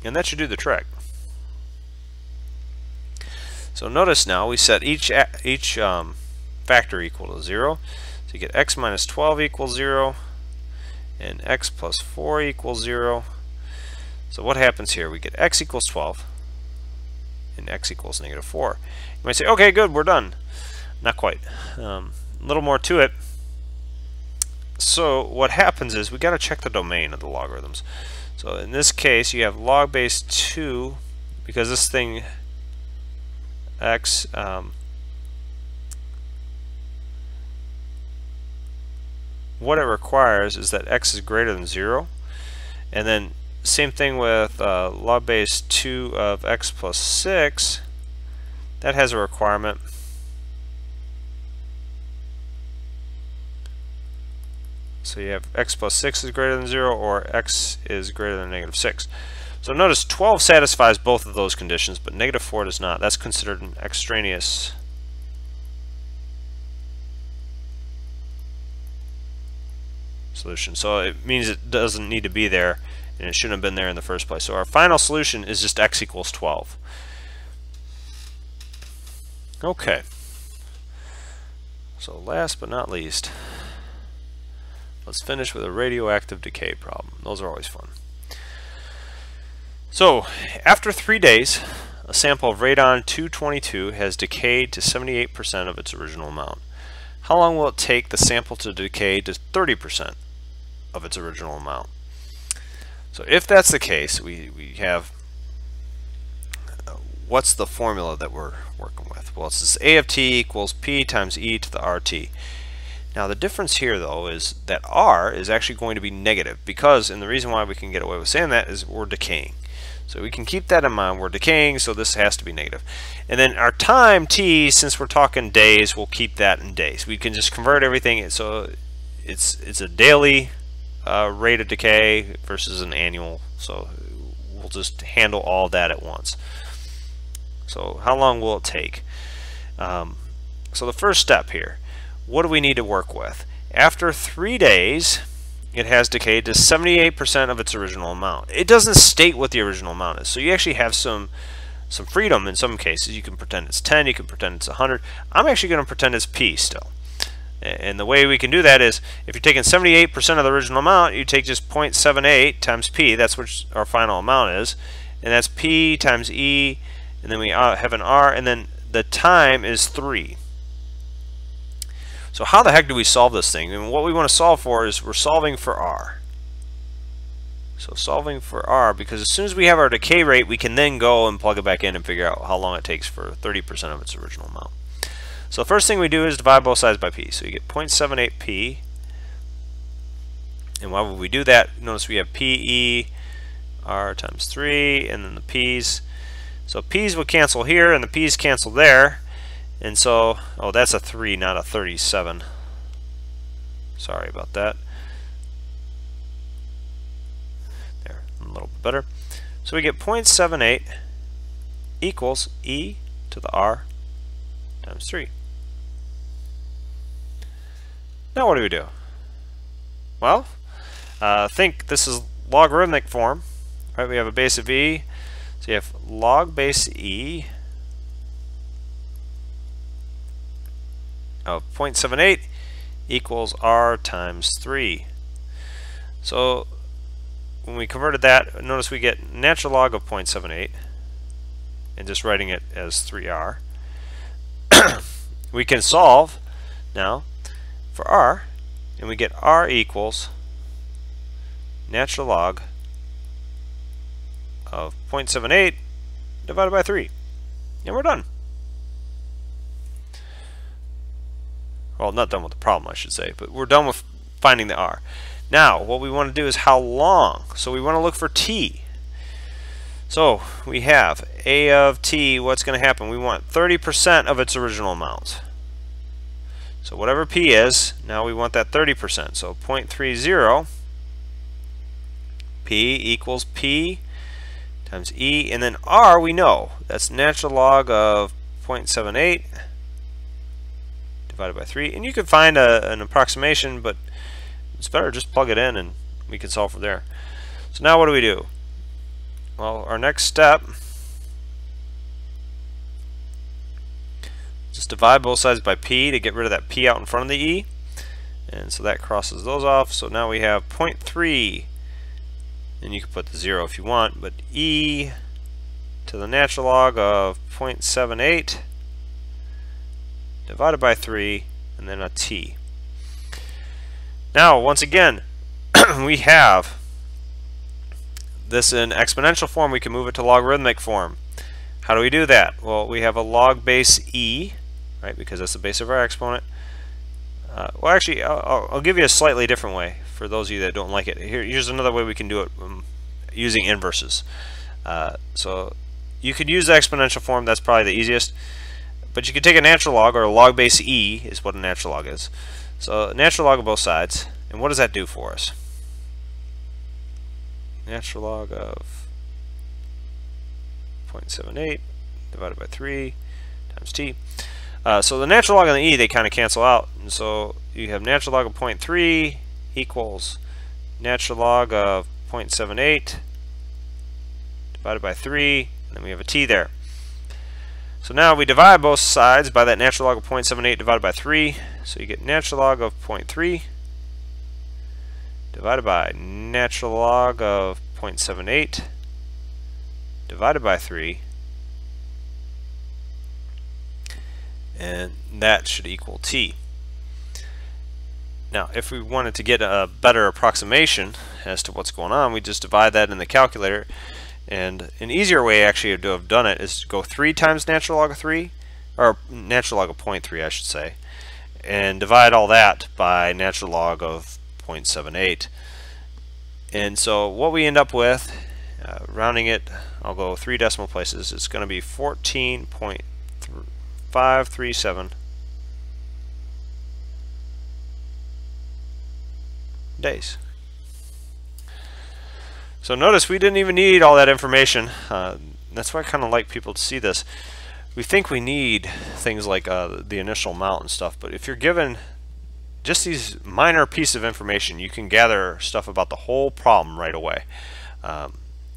And that should do the trick. So notice now we set each factor equal to 0. So you get x minus 12 equals 0 and x plus 4 equals 0. So what happens here? We get x equals 12 and x equals negative 4. You might say, okay, good, we're done. Not quite. A little more to it. So what happens is we got to check the domain of the logarithms. So in this case, you have log base 2, because this thing x what it requires is that x is greater than 0, and then same thing with log base 2 of x plus 6. That has a requirement so you have x plus 6 is greater than 0 or x is greater than negative 6. So notice 12 satisfies both of those conditions, but negative 4 does not. That's considered an extraneous solution. So it means it doesn't need to be there, and it shouldn't have been there in the first place. So our final solution is just x equals 12. Okay. So last but not least, let's finish with a radioactive decay problem. Those are always fun. So after 3 days, a sample of radon-222 has decayed to 78% of its original amount. How long will it take the sample to decay to 30% of its original amount? So if that's the case, we have, what's the formula that we're working with? Well, it's this A of t equals P times E to the RT. Now the difference here though is that R is actually going to be negative, because, and the reason why we can get away with saying that is we're decaying. So we can keep that in mind. We're decaying, so this has to be negative. And then our time t, since we're talking days, we'll keep that in days. We can just convert everything, so it's a daily rate of decay versus an annual. So we'll just handle all that at once. So how long will it take? So the first step here, what do we need to work with? After 3 days, it has decayed to 78% of its original amount. It doesn't state what the original amount is, so you actually have some freedom in some cases. You can pretend it's 10, you can pretend it's 100. I'm actually going to pretend it's P still. And the way we can do that is, if you're taking 78% of the original amount, you take just 0.78 times P, that's what our final amount is, and that's P times E, and then we have an R, and then the time is 3. So how the heck do we solve this thing? And what we want to solve for is we're solving for R. So solving for R, because as soon as we have our decay rate, we can then go and plug it back in and figure out how long it takes for 30% of its original amount. So the first thing we do is divide both sides by P. So you get 0.78 P. And why would we do that? Notice we have PE R times 3, and then the P's. So P's would cancel here, and the P's cancel there. And so, oh, that's a 3, not a 37. Sorry about that. There, a little bit better. So we get 0.78 equals E to the R times 3. Now what do we do? Well, think this is logarithmic form. Right? We have a base of E. So you have log base E of 0.78 equals R times 3. So when we converted that, notice we get natural log of 0.78, and just writing it as 3R. We can solve now for R, and we get R equals natural log of 0.78 divided by 3, and we're done. Well, not done with the problem, I should say, but we're done with finding the R. Now, what we want to do is how long. So we want to look for T. So we have A of T, what's going to happen? We want 30% of its original amount. So whatever P is, now we want that 30%. So 0.30 P equals P times E, and then R we know. That's natural log of 0.78 divided by 3, and you can find an approximation, but it's better just plug it in and we can solve from there. So now what do we do? Well, our next step, just divide both sides by P to get rid of that P out in front of the E, and so that crosses those off. So now we have 0.3, and you can put the 0 if you want, but E to the natural log of 0.78 divided by 3, and then a T. Now, once again, we have this in exponential form. We can move it to logarithmic form. How do we do that? Well, we have a log base E, right, because that's the base of our exponent. Well, actually, I'll give you a slightly different way for those of you that don't like it. Here's another way we can do it using inverses. So you could use the exponential form. That's probably the easiest. But you could take a natural log, or a log base E is what a natural log is. So natural log of both sides. And what does that do for us? Natural log of 0.78 divided by 3 times T. So the natural log and the E, they kind of cancel out. And so you have natural log of 0.3 equals natural log of 0.78 divided by 3, and then we have a t there. So now we divide both sides by that natural log of 0.78 divided by 3, so you get natural log of 0.3 divided by natural log of 0.78 divided by 3, and that should equal t. Now, if we wanted to get a better approximation as to what's going on, we just divide that in the calculator. And an easier way actually to have done it is to go 3 times natural log of 3, or natural log of 0.3 I should say, and divide all that by natural log of 0.78. And so what we end up with, rounding it, I'll go 3 decimal places, it's going to be 14.537 days. So notice we didn't even need all that information. That's why I kind of like people to see this. We think we need things like the initial amount and stuff, but if you're given just these minor pieces of information, you can gather stuff about the whole problem right away.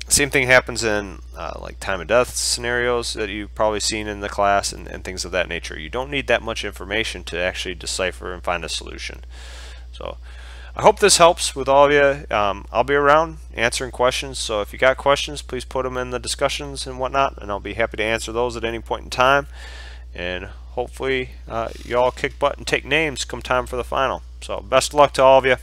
Same thing happens in like time of death scenarios that you've probably seen in the class and things of that nature. You don't need that much information to actually decipher and find a solution. So I hope this helps with all of you. I'll be around answering questions, so if you got questions, please put them in the discussions and whatnot, and I'll be happy to answer those at any point in time. And hopefully you all kick butt and take names come time for the final. So best of luck to all of you.